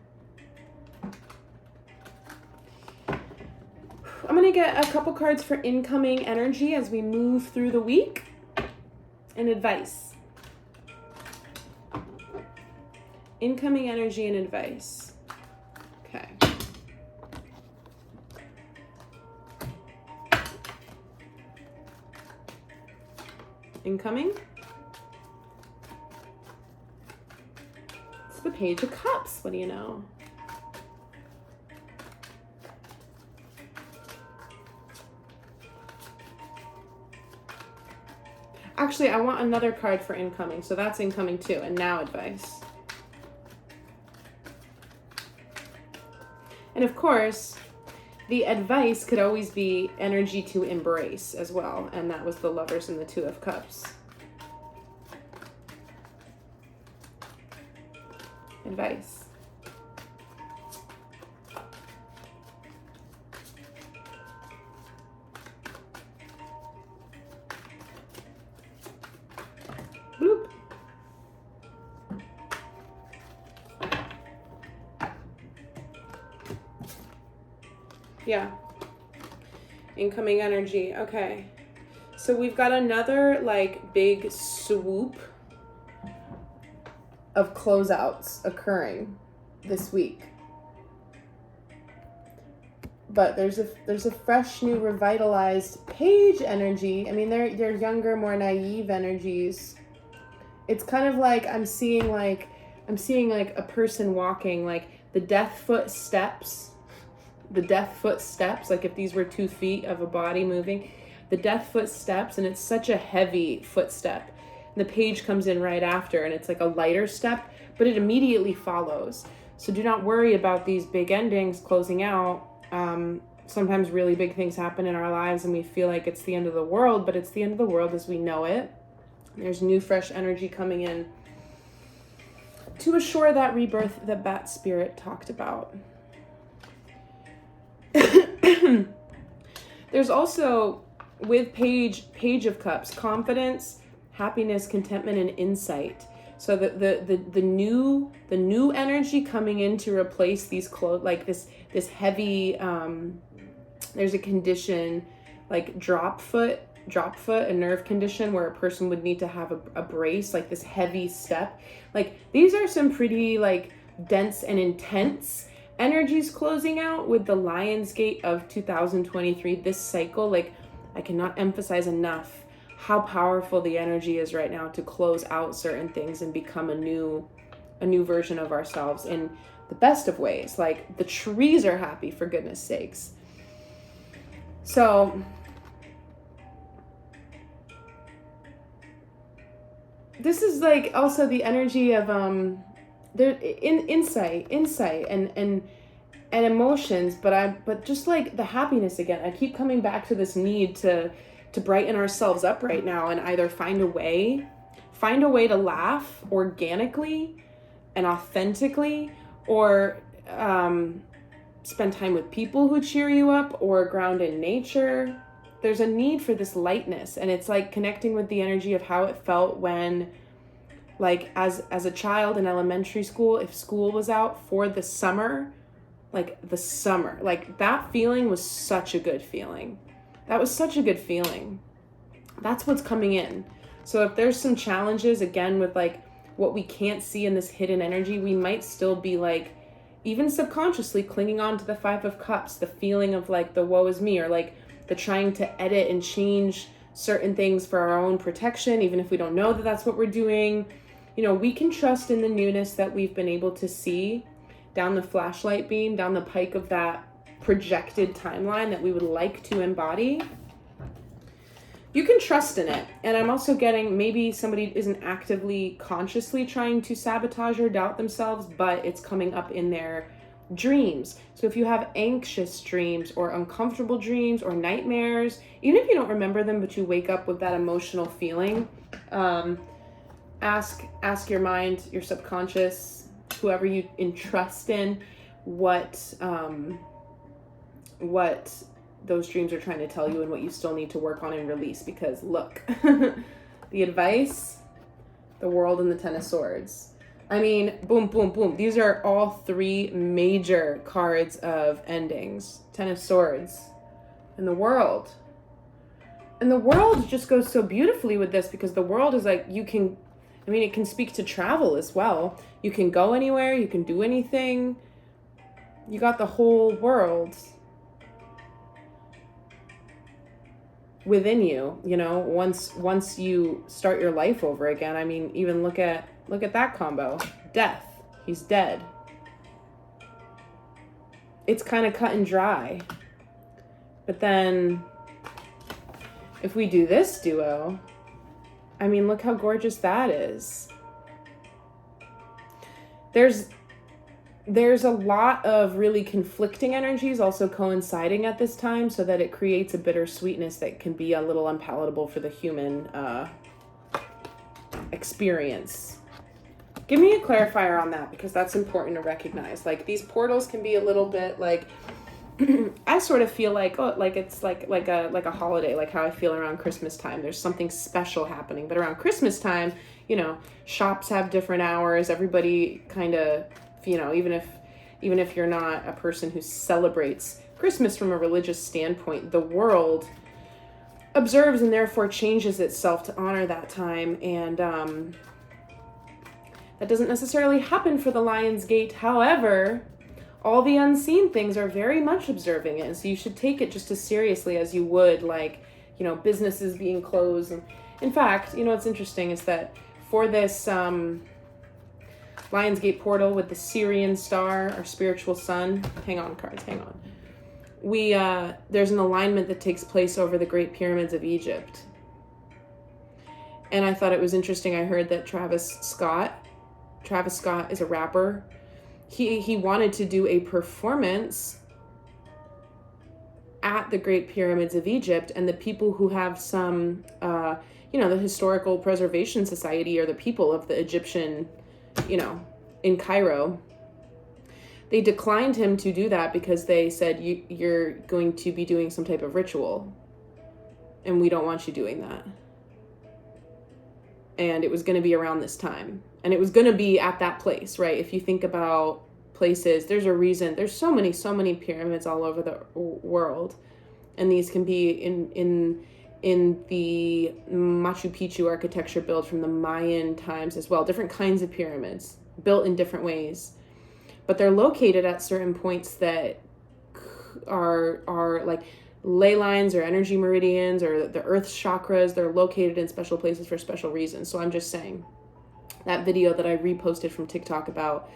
I'm going to get a couple cards for incoming energy as we move through the week and advice. Incoming energy and advice. Okay. Incoming. It's the Page of Cups. What do you know? Actually, I want another card for incoming. So that's incoming too. And now advice. And of course, the advice could always be energy to embrace as well. And that was the Lovers and the Two of Cups. Advice. Bloop. Yeah. Incoming energy. Okay. So we've got another like big swoop of closeouts occurring this week. But there's a fresh, new, revitalized Page energy. I mean, they're younger, more naive energies. It's kind of like I'm seeing like a person walking, like the death foot steps. The death foot steps, like if these were 2 feet of a body moving, the death foot steps, and it's such a heavy footstep. And the Page comes in right after, and it's like a lighter step, but it immediately follows. So do not worry about these big endings closing out. Sometimes really big things happen in our lives and we feel like it's the end of the world, but it's the end of the world as we know it. There's new, fresh energy coming in to assure that rebirth that Bat Spirit talked about. There's also, with Page of Cups, confidence, happiness, contentment, and insight. So the new energy coming in to replace these clothes, like this heavy, there's a condition like drop foot, a nerve condition where a person would need to have a brace, like this heavy step. Like these are some pretty like dense and intense energies closing out with the Lion's Gate of 2023. This cycle, like I cannot emphasize enough how powerful the energy is right now to close out certain things and become a new version of ourselves in the best of ways. Like the trees are happy, for goodness sakes. So this is like also the energy of insight and emotions, but just like the happiness again. I keep coming back to this need to brighten ourselves up right now and either find a way to laugh organically and authentically, or spend time with people who cheer you up, or ground in nature. There's a need for this lightness, and it's like connecting with the energy of how it felt when Like as a child in elementary school, if school was out for the summer, like the summer, like that feeling was such a good feeling. That was such a good feeling. That's what's coming in. So if there's some challenges, again, with like what we can't see in this hidden energy, we might still be like, even subconsciously clinging on to the Five of Cups, the feeling of like the woe is me, or like the trying to edit and change certain things for our own protection, even if we don't know that that's what we're doing. You know, we can trust in the newness that we've been able to see down the flashlight beam, down the pike of that projected timeline that we would like to embody. You can trust in it. And I'm also getting, maybe somebody isn't actively, consciously trying to sabotage or doubt themselves, but it's coming up in their dreams. So if you have anxious dreams or uncomfortable dreams or nightmares, even if you don't remember them, but you wake up with that emotional feeling, ask your mind, your subconscious, whoever you entrust in, what those dreams are trying to tell you and what you still need to work on and release. Because look, the advice, the world, and the Ten of Swords. I mean, boom, boom, boom. These are all three major cards of endings. Ten of Swords and the world. And the world just goes so beautifully with this, because the world is like, you can, I mean, it can speak to travel as well. You can go anywhere, you can do anything. You got the whole world within you, you know, once you start your life over again. I mean, even look at that combo. Death. He's dead. It's kind of cut and dry. But then if we do this duo, I mean, look how gorgeous that is. There's a lot of really conflicting energies also coinciding at this time, so that it creates a bittersweetness that can be a little unpalatable for the human experience. Give me a clarifier on that, because that's important to recognize. Like, these portals can be a little bit like, I sort of feel like, oh, like it's like a holiday, like how I feel around Christmas time. There's something special happening. But around Christmas time, you know, shops have different hours. Everybody kind of, you know, even if you're not a person who celebrates Christmas from a religious standpoint, the world observes and therefore changes itself to honor that time. And that doesn't necessarily happen for the Lion's Gate. However, all the unseen things are very much observing it. So you should take it just as seriously as you would, like, you know, businesses being closed. And in fact, you know, what's interesting is that for this Lionsgate portal with the Syrian star, our spiritual sun. Hang on, cards, hang on. There's an alignment that takes place over the Great Pyramids of Egypt. And I thought it was interesting. I heard that Travis Scott is a rapper. He wanted to do a performance at the Great Pyramids of Egypt, and the people who have some, you know, the Historical Preservation Society, or the people of the Egyptian, you know, in Cairo, they declined him to do that because they said, you're going to be doing some type of ritual, and we don't want you doing that. And it was going to be around this time, and it was going to be at that place, right? If you think about places, there's a reason. There's so many pyramids all over the world, and these can be in the Machu Picchu architecture built from the Mayan times as well. Different kinds of pyramids built in different ways, but they're located at certain points that are like ley lines or energy meridians or the earth's chakras. They're located in special places for special reasons. So I'm just saying, that video that I reposted from TikTok about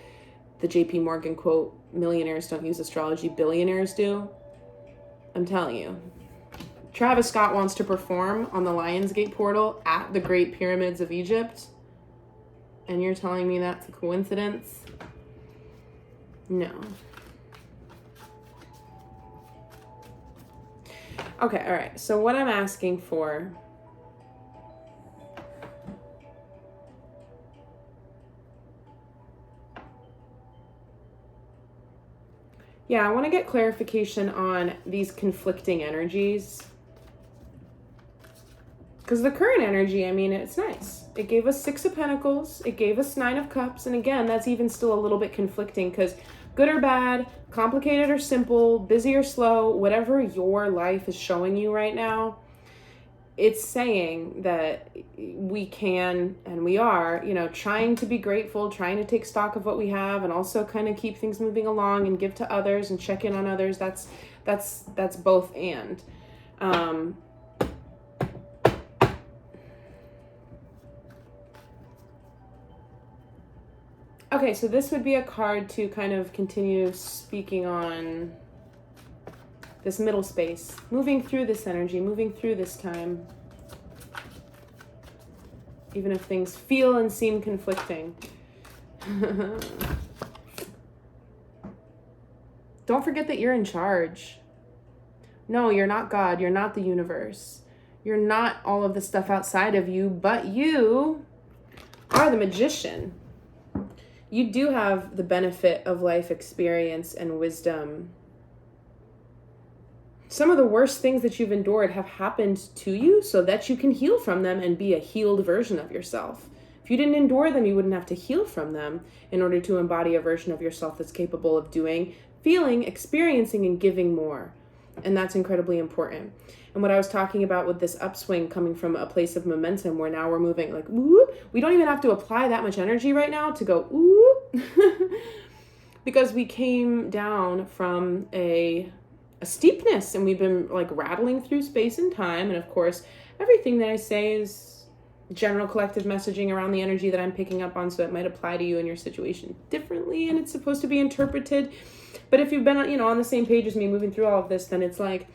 the JP Morgan quote, millionaires don't use astrology, billionaires do. I'm telling you, Travis Scott wants to perform on the Lionsgate portal at the Great Pyramids of Egypt, and you're telling me that's a coincidence? No. Okay, all right. So what I'm asking for, I want to get clarification on these conflicting energies. Because the current energy, I mean, it's nice. It gave us 6 of Pentacles. It gave us 9 of Cups. And again, that's even still a little bit conflicting because good or bad, complicated or simple, busy or slow, whatever your life is showing you right now, it's saying that we can and we are, trying to be grateful, trying to take stock of what we have and also kind of keep things moving along and give to others and check in on others. That's both and. Okay, so this would be a card to kind of continue speaking on this middle space, moving through this energy, moving through this time, even if things feel and seem conflicting. Don't forget that you're in charge. No, you're not God. You're not the universe. You're not all of the stuff outside of you, but you are the magician. You do have the benefit of life experience and wisdom. Some of the worst things that you've endured have happened to you so that you can heal from them and be a healed version of yourself. If you didn't endure them, you wouldn't have to heal from them in order to embody a version of yourself that's capable of doing, feeling, experiencing, and giving more. And that's incredibly important. And what I was talking about with this upswing coming from a place of momentum where now we're moving like, ooh, we don't even have to apply that much energy right now to go, ooh, because we came down from a steepness and we've been like rattling through space and time. And of course, everything that I say is general collective messaging around the energy that I'm picking up on. So it might apply to you and your situation differently. And it's supposed to be interpreted. But if you've been, on the same page as me moving through all of this, then it's like,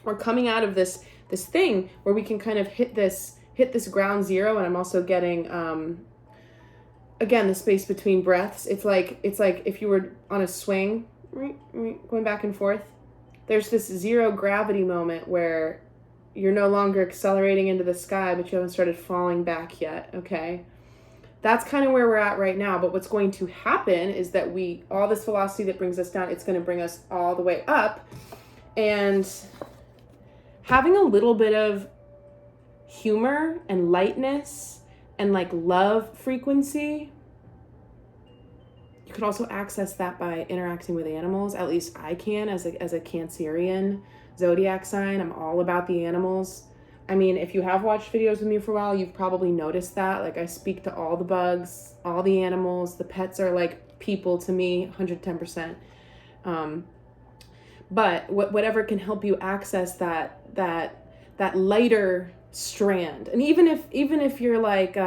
we're coming out of this thing where we can kind of hit this ground zero. And I'm also getting, again, the space between breaths. It's like if you were on a swing, going back and forth, there's this zero gravity moment where you're no longer accelerating into the sky, but you haven't started falling back yet. Okay. That's kind of where we're at right now. But what's going to happen is that all this velocity that brings us down, it's going to bring us all the way up. And having a little bit of humor and lightness and like love frequency, you could also access that by interacting with animals. At least I can as a Cancerian zodiac sign. I'm all about the animals. I mean, if you have watched videos with me for a while, you've probably noticed that. Like I speak to all the bugs, all the animals. The pets are like people to me, 110%. But whatever can help you access that lighter strand. And even if you're like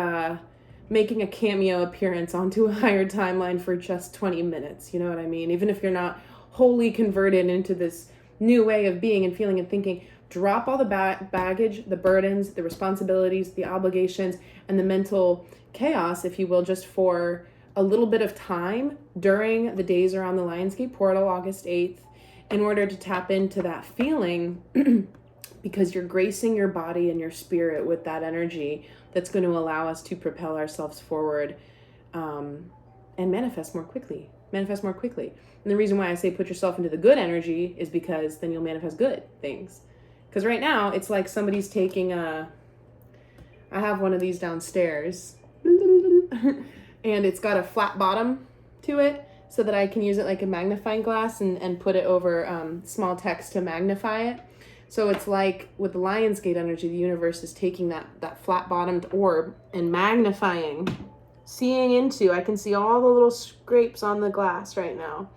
making a cameo appearance onto a higher timeline for just 20 minutes, you know what I mean? Even if you're not wholly converted into this new way of being and feeling and thinking, drop all the baggage, the burdens, the responsibilities, the obligations, and the mental chaos, if you will, just for a little bit of time during the days around the Lionsgate portal, August 8th, in order to tap into that feeling, because you're gracing your body and your spirit with that energy that's going to allow us to propel ourselves forward and manifest more quickly. And the reason why I say put yourself into the good energy is because then you'll manifest good things. Because right now, it's like somebody's taking I have one of these downstairs, and it's got a flat bottom to it so that I can use it like a magnifying glass and put it over small text to magnify it. So it's like with the Lionsgate energy, the universe is taking that flat-bottomed orb and magnifying, seeing into, I can see all the little scrapes on the glass right now.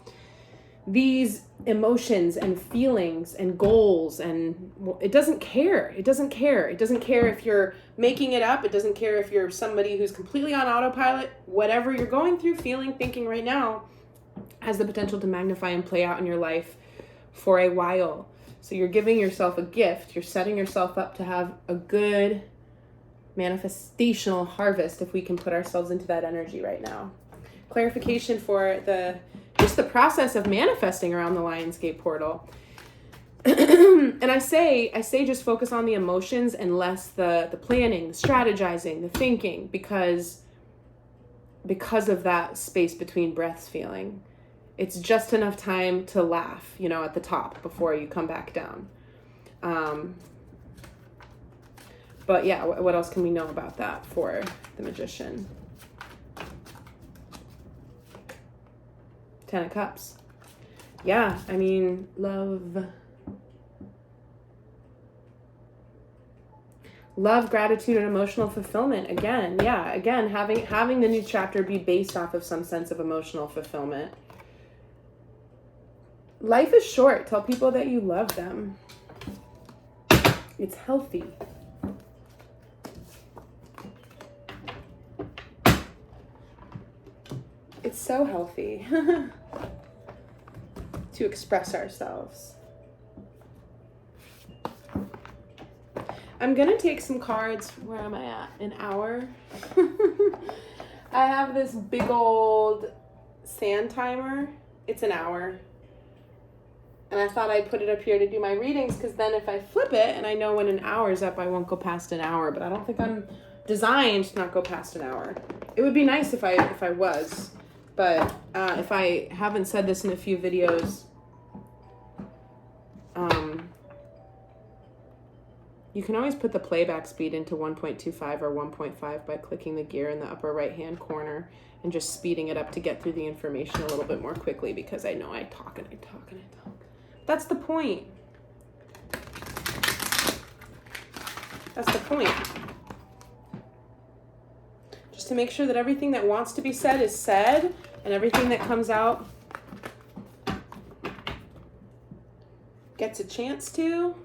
These emotions and feelings and goals, and it doesn't care. It doesn't care if you're making it up. It doesn't care if you're somebody who's completely on autopilot. Whatever you're going through, feeling, thinking right now has the potential to magnify and play out in your life for a while. So you're giving yourself a gift. You're setting yourself up to have a good manifestational harvest if we can put ourselves into that energy right now. Clarification for the process of manifesting around the Lionsgate portal. And I say just focus on the emotions and less the planning, the strategizing, the thinking, because of that space between breaths feeling. It's just enough time to laugh, at the top before you come back down. But yeah, what else can we know about that for the Magician? 10 of Cups. Yeah, I mean, love, gratitude, and emotional fulfillment. Again, yeah, again, having the new chapter be based off of some sense of emotional fulfillment. Life is short. Tell people that you love them. It's healthy. It's so healthy to express ourselves. I'm gonna take some cards. Where am I at? An hour? I have this big old sand timer. It's an hour. And I thought I'd put it up here to do my readings, because then if I flip it and I know when an hour's up, I won't go past an hour. But I don't think I'm designed to not go past an hour. It would be nice if I was. But if I haven't said this in a few videos, you can always put the playback speed into 1.25 or 1.5 by clicking the gear in the upper right hand corner and just speeding it up to get through the information a little bit more quickly, because I know I talk and I talk and I talk. That's the point. That's the point. Just to make sure that everything that wants to be said is said, and everything that comes out gets a chance to.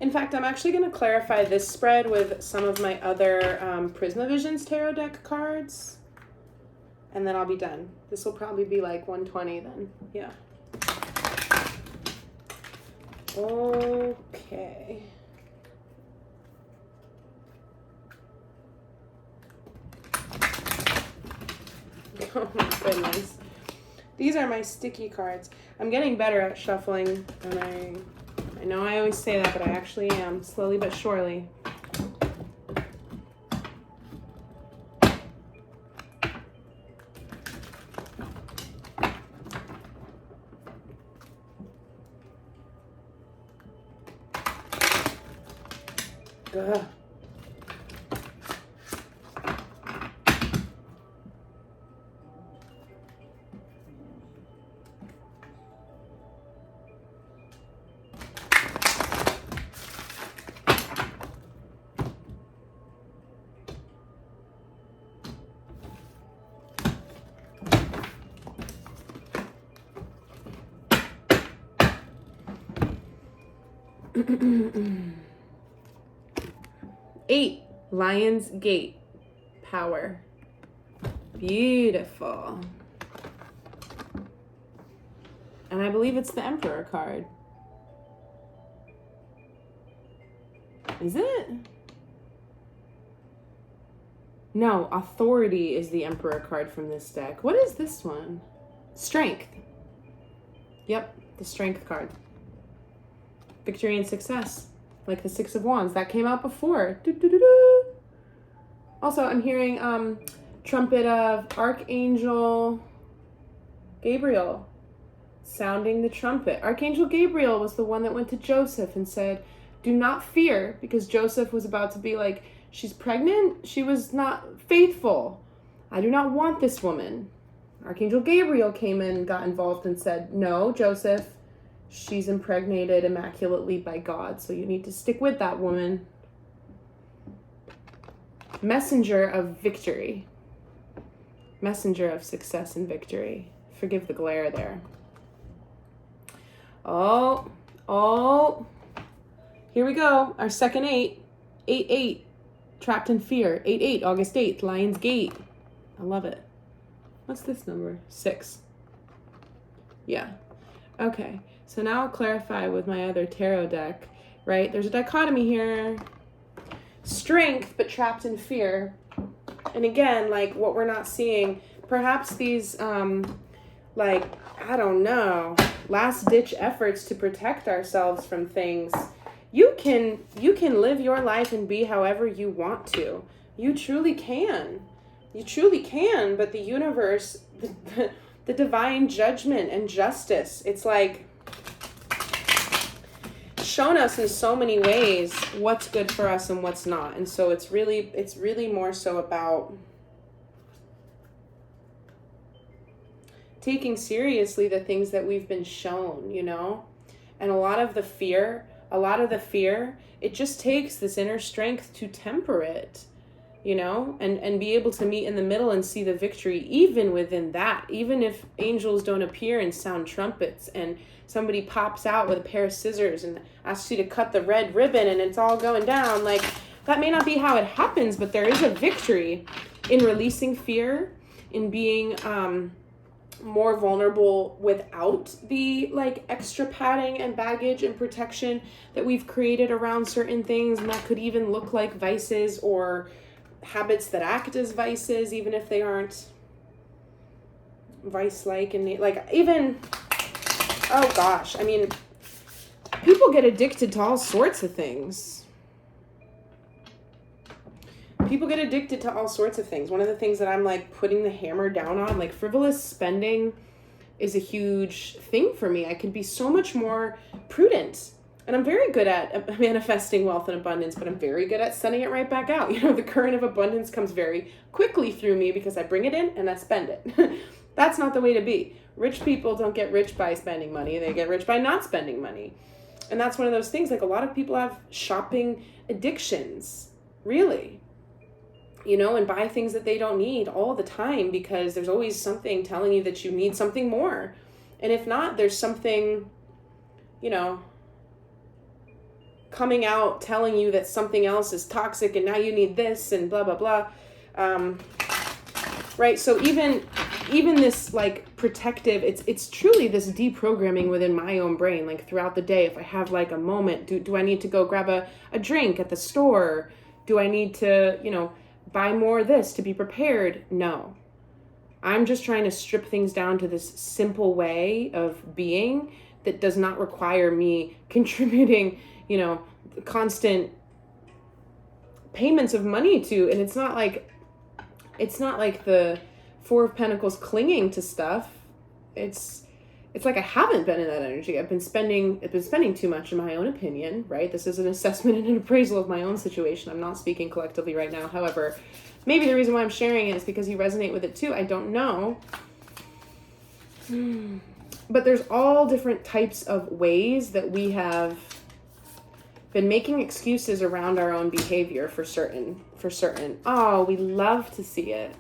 In fact, I'm actually going to clarify this spread with some of my other Prisma Visions Tarot deck cards, and then I'll be done. This will probably be like 120 then. Yeah. Okay. Oh my goodness. These are my sticky cards. I'm getting better at shuffling, and I know I always say that, but I actually am, slowly but surely. Ugh. Eight, Lion's Gate, power. Beautiful. And I believe it's the Emperor card. Is it? No, Authority is the Emperor card from this deck. What is this one? Strength. Yep, the Strength card. Victory and success. Like the Six of Wands. That came out before. Doo-doo-doo-doo. Also, I'm hearing trumpet of Archangel Gabriel sounding the trumpet. Archangel Gabriel was the one that went to Joseph and said, do not fear, because Joseph was about to be like, she's pregnant? She was not faithful. I do not want this woman. Archangel Gabriel came in, got involved, and said, no, Joseph, she's impregnated immaculately by God, so you need to stick with that woman. Messenger of victory. Messenger of success and victory. Forgive the glare there. Oh, here we go. Our second 8. 8-8. Trapped in fear. 8-8. August 8th. Lion's Gate. I love it. What's this number? 6. Yeah. Okay. So now I'll clarify with my other tarot deck, right? There's a dichotomy here. Strength, but trapped in fear. And again, like what we're not seeing, perhaps these, like, I don't know, last ditch efforts to protect ourselves from things. You can live your life and be however you want to. You truly can. You truly can, but the universe, the divine judgment and justice, it's like, shown us in so many ways what's good for us and what's not. And so it's really more so about taking seriously the things that we've been shown, you know? And a lot of the fear, it just takes this inner strength to temper it, you know, and be able to meet in the middle and see the victory even within that. Even if angels don't appear and sound trumpets and somebody pops out with a pair of scissors and asks you to cut the red ribbon and it's all going down, like, that may not be how it happens, but there is a victory in releasing fear, in being more vulnerable without the like extra padding and baggage and protection that we've created around certain things. And that could even look like vices or habits that act as vices, even if they aren't vice-like. And like, even, oh gosh, I mean, people get addicted to all sorts of things. People get addicted to all sorts of things. One of the things that I'm like putting the hammer down on, like frivolous spending is a huge thing for me. I could be so much more prudent. And I'm very good at manifesting wealth and abundance, but I'm very good at sending it right back out. You know, the current of abundance comes very quickly through me because I bring it in and I spend it. That's not the way to be. Rich people don't get rich by spending money. They get rich by not spending money. And that's one of those things, like a lot of people have shopping addictions, really. You know, and buy things that they don't need all the time because there's always something telling you that you need something more. And if not, there's something, you know, coming out telling you that something else is toxic and now you need this and blah, blah, blah. Right. So even this like protective, it's truly this deprogramming within my own brain. Like throughout the day, if I have like a moment, do I need to go grab a drink at the store? Do I need to, you know, buy more of this to be prepared? No. I'm just trying to strip things down to this simple way of being that does not require me contributing, you know, constant payments of money to. And it's not like the Four of Pentacles clinging to stuff. It's like I haven't been in that energy. I've been spending too much in my own opinion, right? This is an assessment and an appraisal of my own situation. I'm not speaking collectively right now. However, maybe the reason why I'm sharing it is because you resonate with it too. I don't know. But there's all different types of ways that we have been making excuses around our own behavior for certain. Oh, we love to see it.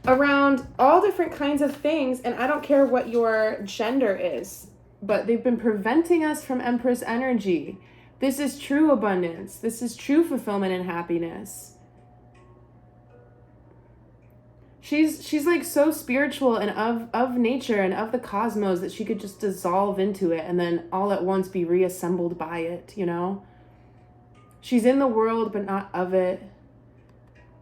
Around all different kinds of things, and I don't care what your gender is, but they've been preventing us from Empress energy. This is true abundance. This is true fulfillment and happiness. She's like so spiritual and of nature and of the cosmos that she could just dissolve into it and then all at once be reassembled by it, you know? She's in the world, but not of it.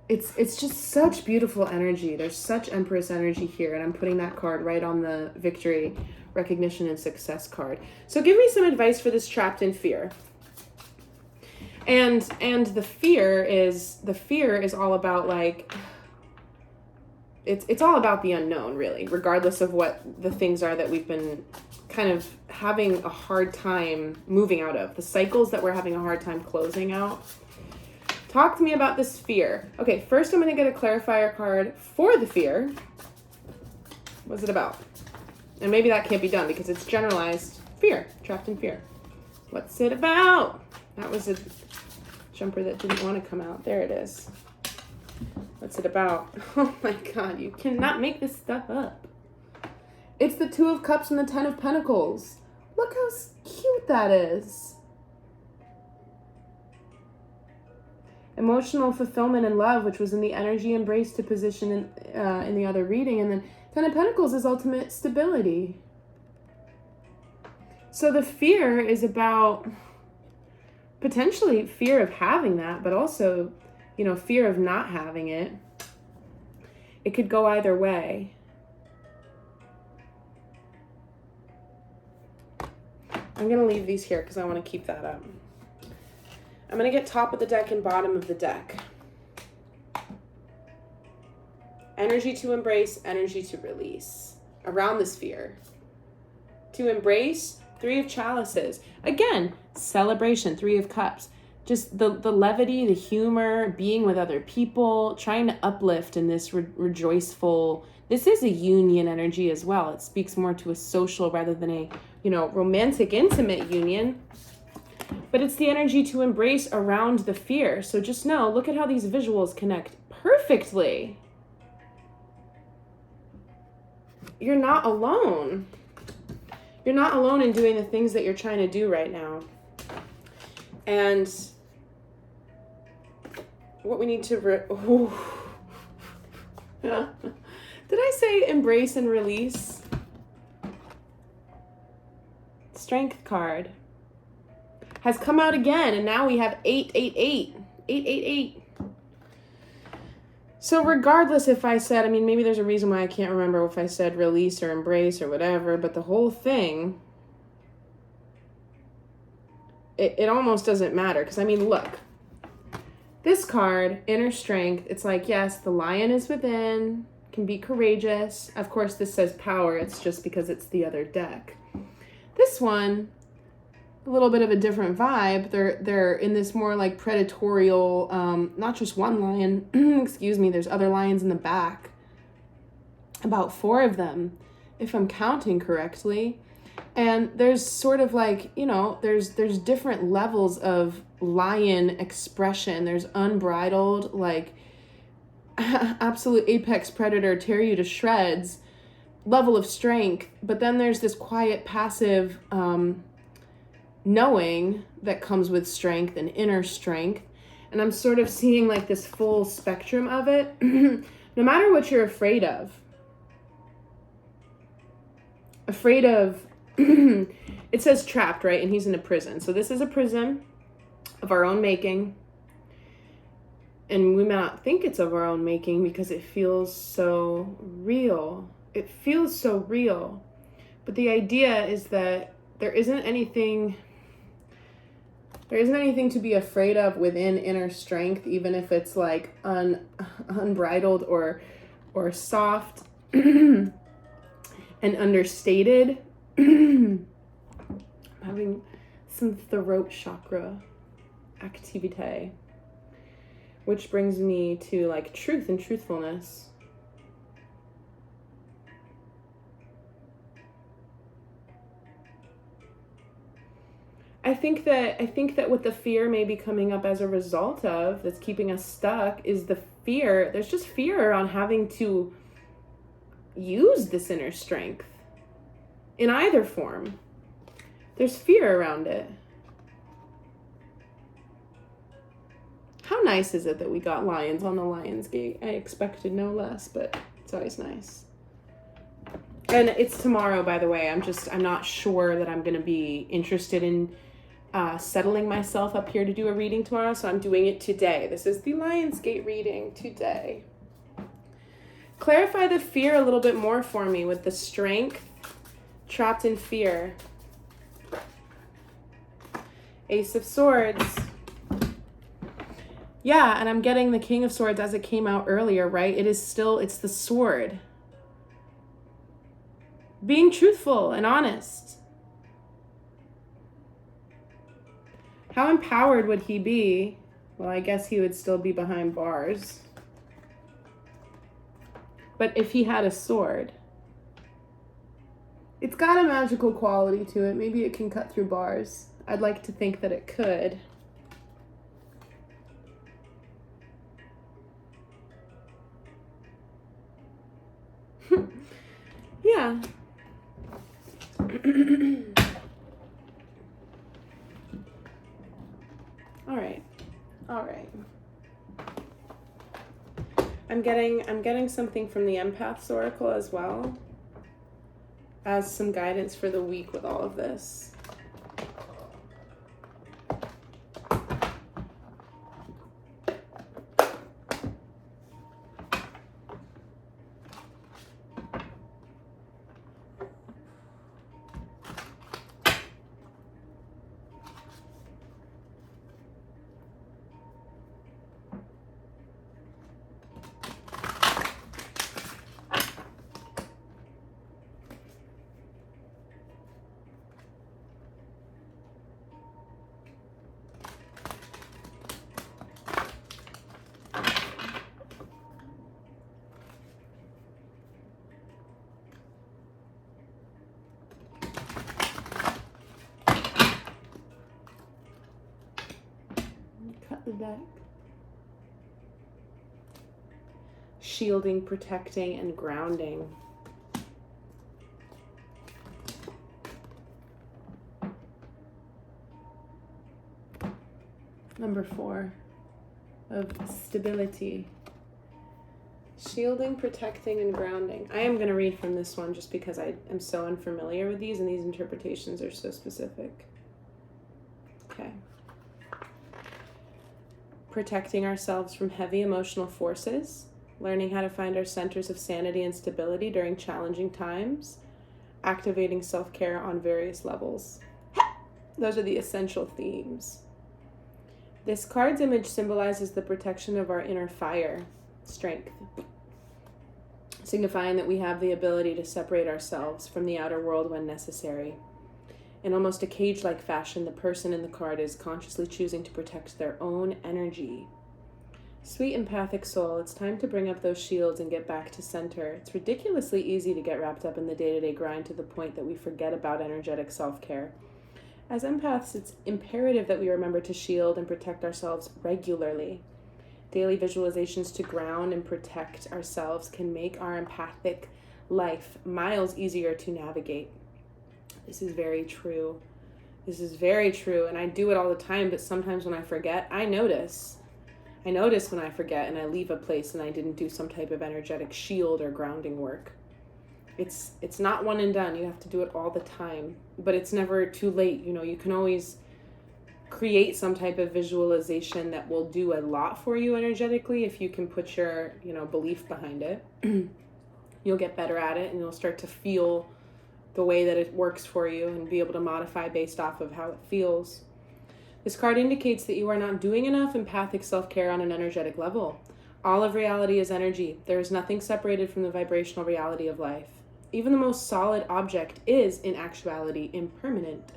It's just such beautiful energy. There's such Empress energy here, and I'm putting that card right on the victory, recognition, and success card. So give me some advice for this trapped in fear. And the fear is all about like, it's all about the unknown, really, regardless of what the things are that we've been kind of having a hard time moving out of, the cycles that we're having a hard time closing out. Talk to me about this fear. Okay, first I'm going to get a clarifier card for the fear. What's it about? And maybe that can't be done because it's generalized fear, trapped in fear. What's it about? That was a jumper that didn't want to come out. There it is. What's it about? Oh my God, you cannot make this stuff up. It's the Two of Cups and the Ten of Pentacles. Look how cute that is. Emotional fulfillment and love, which was in the energy embrace to position in the other reading. And then Ten of Pentacles is ultimate stability. So the fear is about potentially fear of having that, but also, you know, fear of not having it. It could go either way. I'm going to leave these here because I want to keep that up. I'm going to get top of the deck and bottom of the deck. Energy to embrace, energy to release around this fear. To embrace, Three of Chalices. Again, celebration. Three of Cups. Just the levity, the humor, being with other people, trying to uplift in this rejoiceful. This is a union energy as well. It speaks more to a social rather than a, romantic, intimate union. But it's the energy to embrace around the fear. So just know, look at how these visuals connect perfectly. You're not alone. You're not alone in doing the things that you're trying to do right now. And what we need to... Did I say embrace and release? Strength card has come out again, and now we have 888. 888. So regardless if I said, maybe there's a reason why I can't remember if I said release or embrace or whatever, but the whole thing, it almost doesn't matter. Because, look, this card, inner strength, it's like, yes, the lion is within, can be courageous. Of course, this says power. It's just because it's the other deck. This one, a little bit of a different vibe. They're in this more like predatorial, not just one lion, excuse me, there's other lions in the back. About 4 of them, if I'm counting correctly. And there's sort of like, there's different levels of lion expression. There's unbridled, like absolute apex predator, tear you to shreds, level of strength. But then there's this quiet, passive, knowing that comes with strength and inner strength. And I'm sort of seeing like this full spectrum of it. No matter what you're afraid of, it says trapped, right? And he's in a prison. So this is a prison of our own making. And we may not think it's of our own making because it feels so real. It feels so real. But the idea is that there isn't anything to be afraid of within inner strength, even if it's like unbridled or soft and understated. I'm having some throat chakra activity, which brings me to like truth and truthfulness. I think that what the fear may be coming up as a result of, that's keeping us stuck, is the fear. There's just fear around having to use this inner strength in either form. There's fear around it. How nice is it that we got lions on the Lion's Gate? I expected no less, but it's always nice. And it's tomorrow, by the way. I'm not sure that I'm going to be interested in settling myself up here to do a reading tomorrow, so I'm doing it today. This is the Lionsgate reading today. Clarify the fear a little bit more for me with the strength trapped in fear. Ace of Swords. Yeah, and I'm getting the King of Swords as it came out earlier, right? It's the sword. Being truthful and honest. How empowered would he be? Well, I guess he would still be behind bars. But if he had a sword, it's got a magical quality to it. Maybe it can cut through bars. I'd like to think that it could. Yeah. All right. I'm getting something from the Empath's Oracle as well as some guidance for the week with all of this. deck. Shielding, protecting, and grounding. Number 4 of stability. Shielding, protecting, and grounding. I am going to read from this one just because I am so unfamiliar with these and these interpretations are so specific. Okay. Protecting ourselves from heavy emotional forces, learning how to find our centers of sanity and stability during challenging times, activating self-care on various levels. Those are the essential themes. This card's image symbolizes the protection of our inner fire, strength, signifying that we have the ability to separate ourselves from the outer world when necessary. In almost a cage-like fashion, the person in the card is consciously choosing to protect their own energy. Sweet empathic soul, it's time to bring up those shields and get back to center. It's ridiculously easy to get wrapped up in the day-to-day grind to the point that we forget about energetic self-care. As empaths, it's imperative that we remember to shield and protect ourselves regularly. Daily visualizations to ground and protect ourselves can make our empathic life miles easier to navigate. This is very true. This is very true, and I do it all the time, but sometimes when I forget, I notice when I forget and I leave a place and I didn't do some type of energetic shield or grounding work. It's not one and done. You have to do it all the time, but it's never too late. You know, you can always create some type of visualization that will do a lot for you energetically if you can put your, belief behind it. You'll get better at it and you'll start to feel the way that it works for you and be able to modify based off of how it feels. This card indicates that you are not doing enough empathic self-care on an energetic level. All of reality is energy. There is nothing separated from the vibrational reality of life. Even the most solid object is, in actuality, impermanent.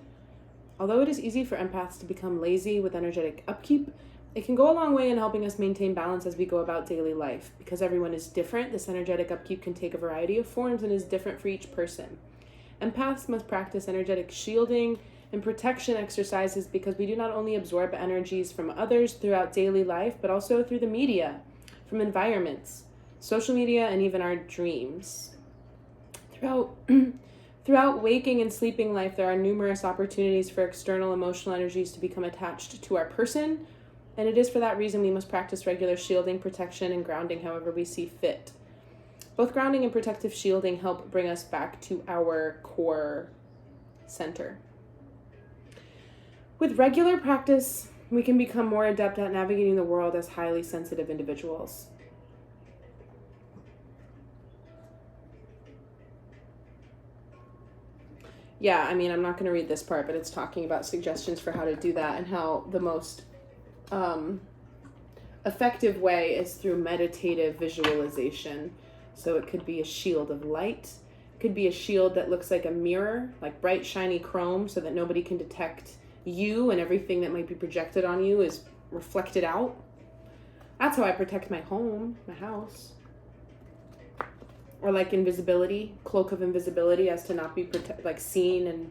Although it is easy for empaths to become lazy with energetic upkeep, it can go a long way in helping us maintain balance as we go about daily life. Because everyone is different, this energetic upkeep can take a variety of forms and is different for each person. Empaths must practice energetic shielding and protection exercises because we do not only absorb energies from others throughout daily life, but also through the media, from environments, social media, and even our dreams. Throughout waking and sleeping life, there are numerous opportunities for external emotional energies to become attached to our person, and it is for that reason we must practice regular shielding, protection, and grounding however we see fit. Both grounding and protective shielding help bring us back to our core center. With regular practice, we can become more adept at navigating the world as highly sensitive individuals. Yeah, I mean, I'm not going to read this part, but it's talking about suggestions for how to do that and how the most effective way is through meditative visualization. So it could be a shield of light. It could be a shield that looks like a mirror, like bright, shiny chrome, so that nobody can detect you and everything that might be projected on you is reflected out. That's how I protect my home, my house. Or like invisibility, cloak of invisibility, as to not be seen and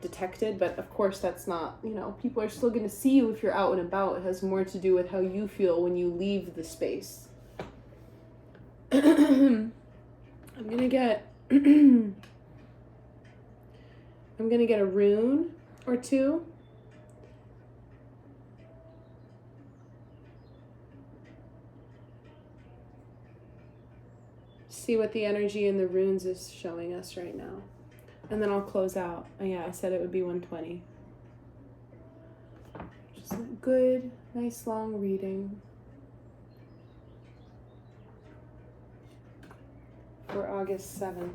detected. But of course that's not, people are still going to see you if you're out and about. It has more to do with how you feel when you leave the space. I'm gonna get a rune or two. See what the energy in the runes is showing us right now. And then I'll close out. Oh yeah, I said it would be 120. Just a good, nice long reading for August 7th.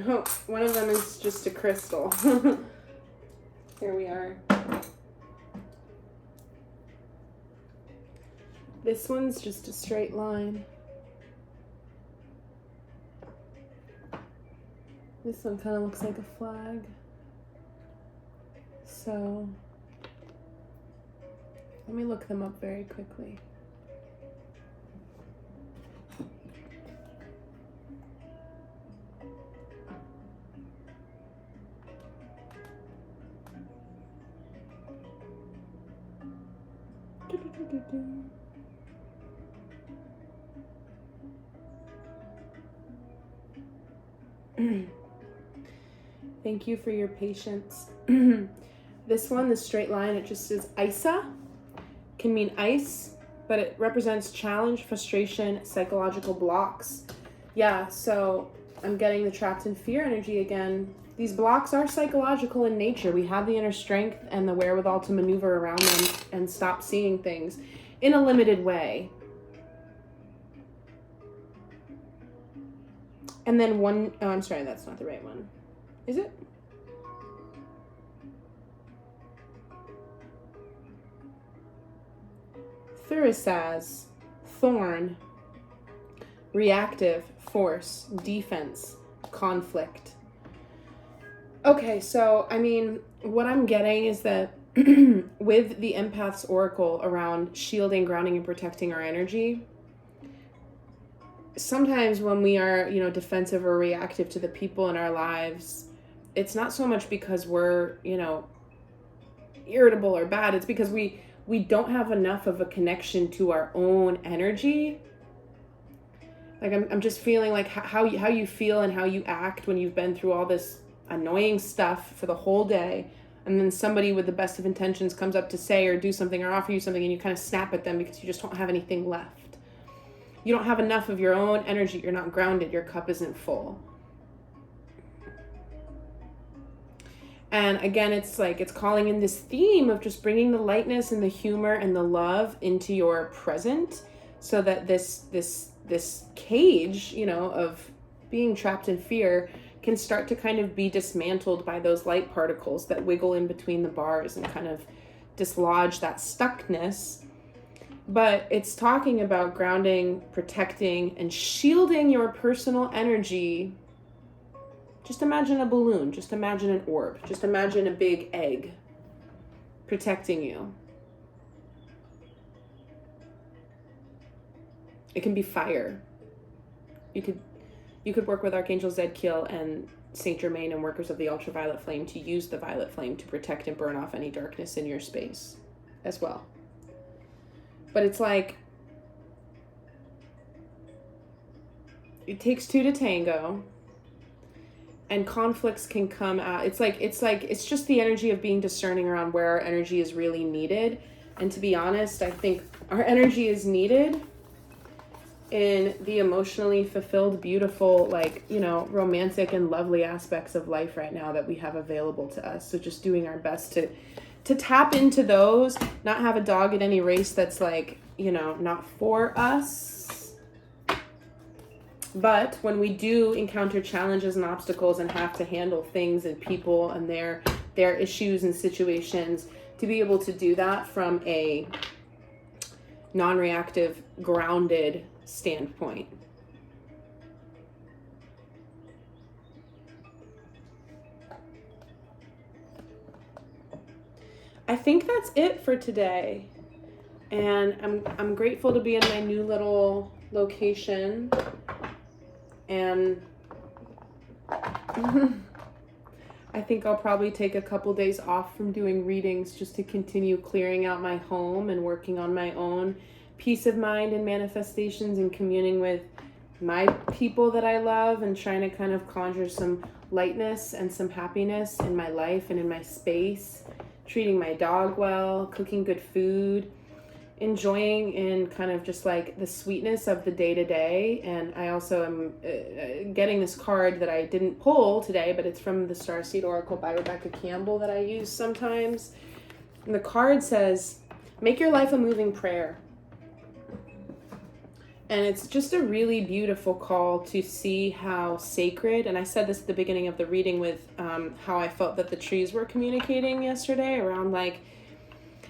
Oh, one of them is just a crystal. Here we are. This one's just a straight line. This one kind of looks like a flag. So, let me look them up very quickly. Thank you for your patience. This one, the straight line, it just says Isa. Can mean ice, but it represents challenge, frustration, psychological blocks. Yeah, so I'm getting the trapped in fear energy again. These blocks are psychological in nature. We have the inner strength and the wherewithal to maneuver around them and stop seeing things in a limited way. And then I'm sorry, that's not the right one. Is it? Thurisaz, thorn, reactive, force, defense, conflict. Okay, so, I mean, what I'm getting is that with the empath's oracle around shielding, grounding, and protecting our energy, sometimes when we are, defensive or reactive to the people in our lives, it's not so much because we're, irritable or bad. It's because we don't have enough of a connection to our own energy. Like I'm just feeling like how you feel and how you act when you've been through all this annoying stuff for the whole day, and then somebody with the best of intentions comes up to say or do something or offer you something, and you kind of snap at them because you just don't have anything left. You don't have enough of your own energy. You're not grounded. Your cup isn't full. And again, it's calling in this theme of just bringing the lightness and the humor and the love into your present, so that this cage, of being trapped in fear can start to kind of be dismantled by those light particles that wiggle in between the bars and kind of dislodge that stuckness. But it's talking about grounding, protecting, and shielding your personal energy. Just imagine a balloon. Just imagine an orb. Just imagine a big egg protecting you. It can be fire. You could work with Archangel Zedkiel and Saint Germain and workers of the ultraviolet flame to use the violet flame to protect and burn off any darkness in your space as well. But it's like, it takes two to tango. And conflicts can come out. It's just the energy of being discerning around where our energy is really needed. And to be honest, I think our energy is needed in the emotionally fulfilled, beautiful, romantic and lovely aspects of life right now that we have available to us. So just doing our best to tap into those, not have a dog at any race that's not for us. But when we do encounter challenges and obstacles and have to handle things and people and their issues and situations, to be able to do that from a non-reactive, grounded standpoint. I think that's it for today. And I'm grateful to be in my new little location. And I think I'll probably take a couple days off from doing readings just to continue clearing out my home and working on my own peace of mind and manifestations and communing with my people that I love and trying to kind of conjure some lightness and some happiness in my life and in my space, treating my dog well, cooking good food, enjoying in kind of just like the sweetness of the day-to-day. And I also am getting this card that I didn't pull today, but it's from the Starseed Oracle by Rebecca Campbell that I use sometimes. And the card says, make your life a moving prayer. And it's just a really beautiful call to see how sacred, and I said this at the beginning of the reading with how I felt that the trees were communicating yesterday around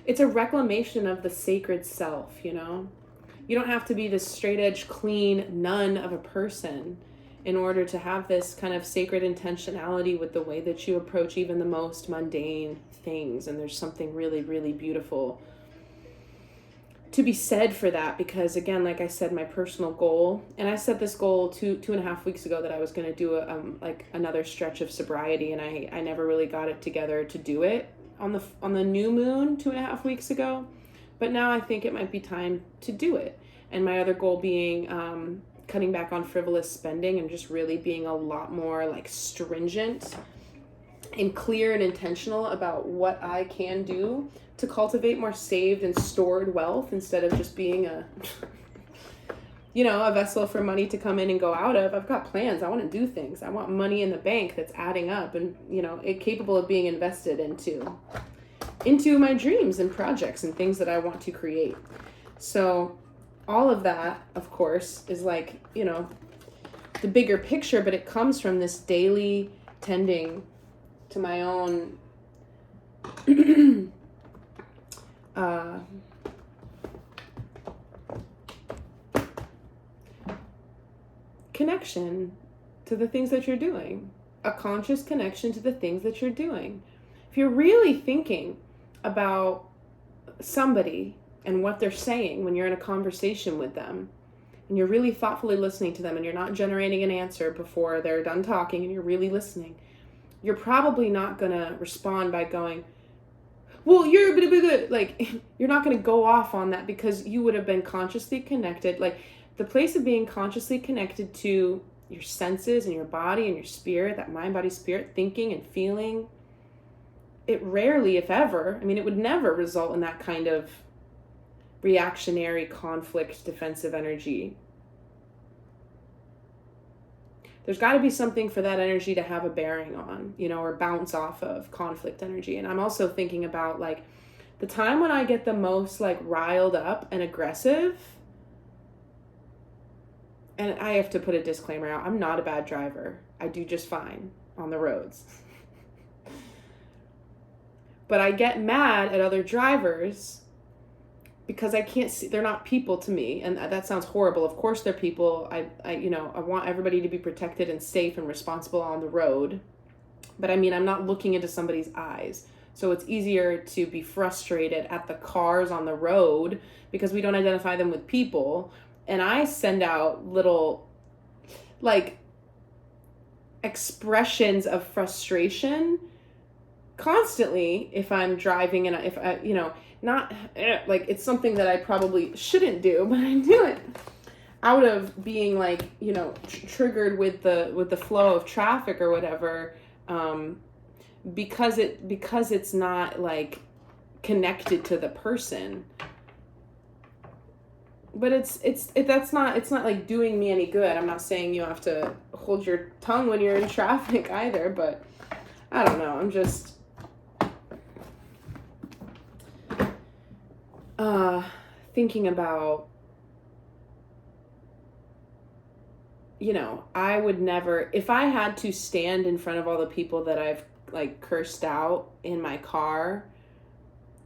it's a reclamation of the sacred self, You don't have to be this straight edge, clean nun of a person in order to have this kind of sacred intentionality with the way that you approach even the most mundane things. And there's something really, really beautiful to be said for that, because again, like I said, my personal goal, and I set this goal 2.5 weeks ago that I was going to do another stretch of sobriety, and I never really got it together to do it on the new moon 2.5 weeks ago. But now I think it might be time to do it. And my other goal being cutting back on frivolous spending and just really being a lot more like stringent and clear and intentional about what I can do to cultivate more saved and stored wealth instead of just being a a vessel for money to come in and go out of. I've got plans. I want to do things. I want money in the bank that's adding up and, it capable of being invested into my dreams and projects and things that I want to create. So all of that, of course, is like, the bigger picture, but it comes from this daily tending to my own connection to the things that you're doing, a conscious connection to the things that you're doing. If you're really thinking about somebody and what they're saying when you're in a conversation with them, and you're really thoughtfully listening to them, and you're not generating an answer before they're done talking, and you're really listening, you're probably not going to respond by going, well, you're blah, blah, blah. Like, you're not going to go off on that because you would have been consciously connected. Like, the place of being consciously connected to your senses and your body and your spirit, that mind, body, spirit, thinking and feeling, it rarely, if ever, it would never result in that kind of reactionary conflict, defensive energy. There's got to be something for that energy to have a bearing on, or bounce off of conflict energy. And I'm also thinking about like the time when I get the most like riled up and aggressive. And I have to put a disclaimer out. I'm not a bad driver. I do just fine on the roads. But I get mad at other drivers because I can't see, they're not people to me. And that sounds horrible. Of course they're people. I want everybody to be protected and safe and responsible on the road. But I'm not looking into somebody's eyes. So it's easier to be frustrated at the cars on the road because we don't identify them with people. And I send out little like expressions of frustration constantly if I'm driving, and if I, not like it's something that I probably shouldn't do, but I do it out of being like, triggered with the flow of traffic or whatever, because it's not like connected to the person. But it's not like doing me any good. I'm not saying you have to hold your tongue when you're in traffic either, but I don't know. I'm just thinking about, I would never, if I had to stand in front of all the people that I've like cursed out in my car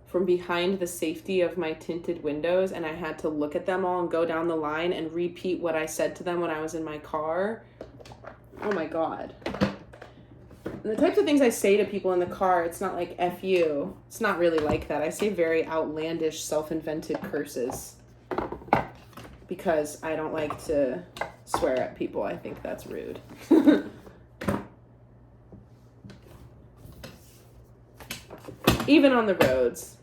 from behind the safety of my tinted windows, and I had to look at them all and go down the line and repeat what I said to them when I was in my car. Oh my God. And the types of things I say to people in the car, it's not like F you. It's not really like that. I say very outlandish, self-invented curses because I don't like to swear at people. I think that's rude. Even on the roads.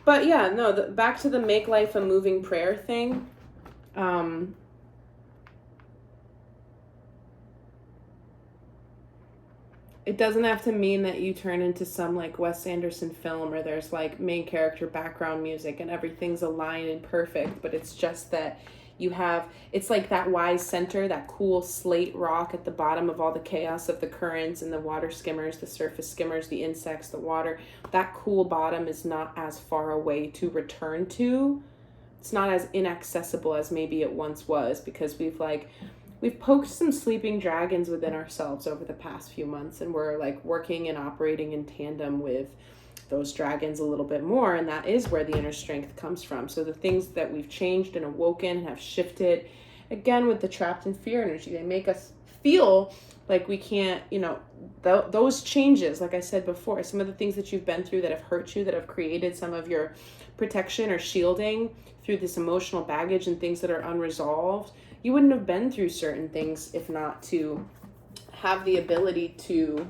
But yeah, no, back to the make life a moving prayer thing. It doesn't have to mean that you turn into some like Wes Anderson film or there's like main character background music and everything's aligned and perfect, but it's just that you have, it's like that wise center, that cool slate rock at the bottom of all the chaos of the currents and the water skimmers, the surface skimmers, the insects, the water. That cool bottom is not as far away to return to. It's not as inaccessible as maybe it once was, because we've poked some sleeping dragons within ourselves over the past few months, and we're like working and operating in tandem with those dragons a little bit more, and that is where the inner strength comes from. So the things that we've changed and awoken and have shifted, again with the trapped in fear energy, they make us feel like we can't, those changes, like I said before, some of the things that you've been through that have hurt you, that have created some of your protection or shielding through this emotional baggage and things that are unresolved. You wouldn't have been through certain things if not to have the ability to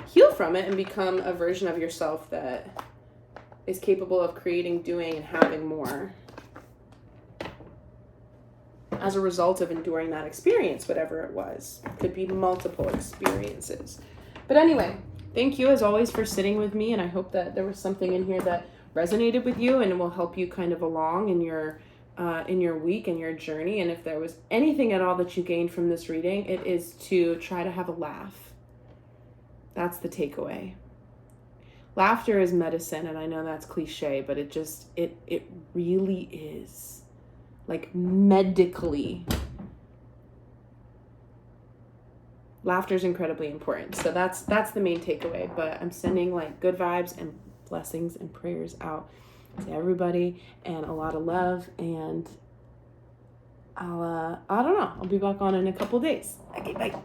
heal from it and become a version of yourself that is capable of creating, doing, and having more as a result of enduring that experience, whatever it was. Could be multiple experiences. But anyway, thank you as always for sitting with me, and I hope that there was something in here that resonated with you and will help you kind of along in your week and your journey. And if there was anything at all that you gained from this reading, it is to try to have a laugh. That's the takeaway. Laughter is medicine, and I know that's cliche, but it really is. Like medically. Laughter is incredibly important. So that's the main takeaway. But I'm sending like good vibes and blessings and prayers out to everybody and a lot of love. And I don't know. I'll be back on in a couple days. Okay, bye.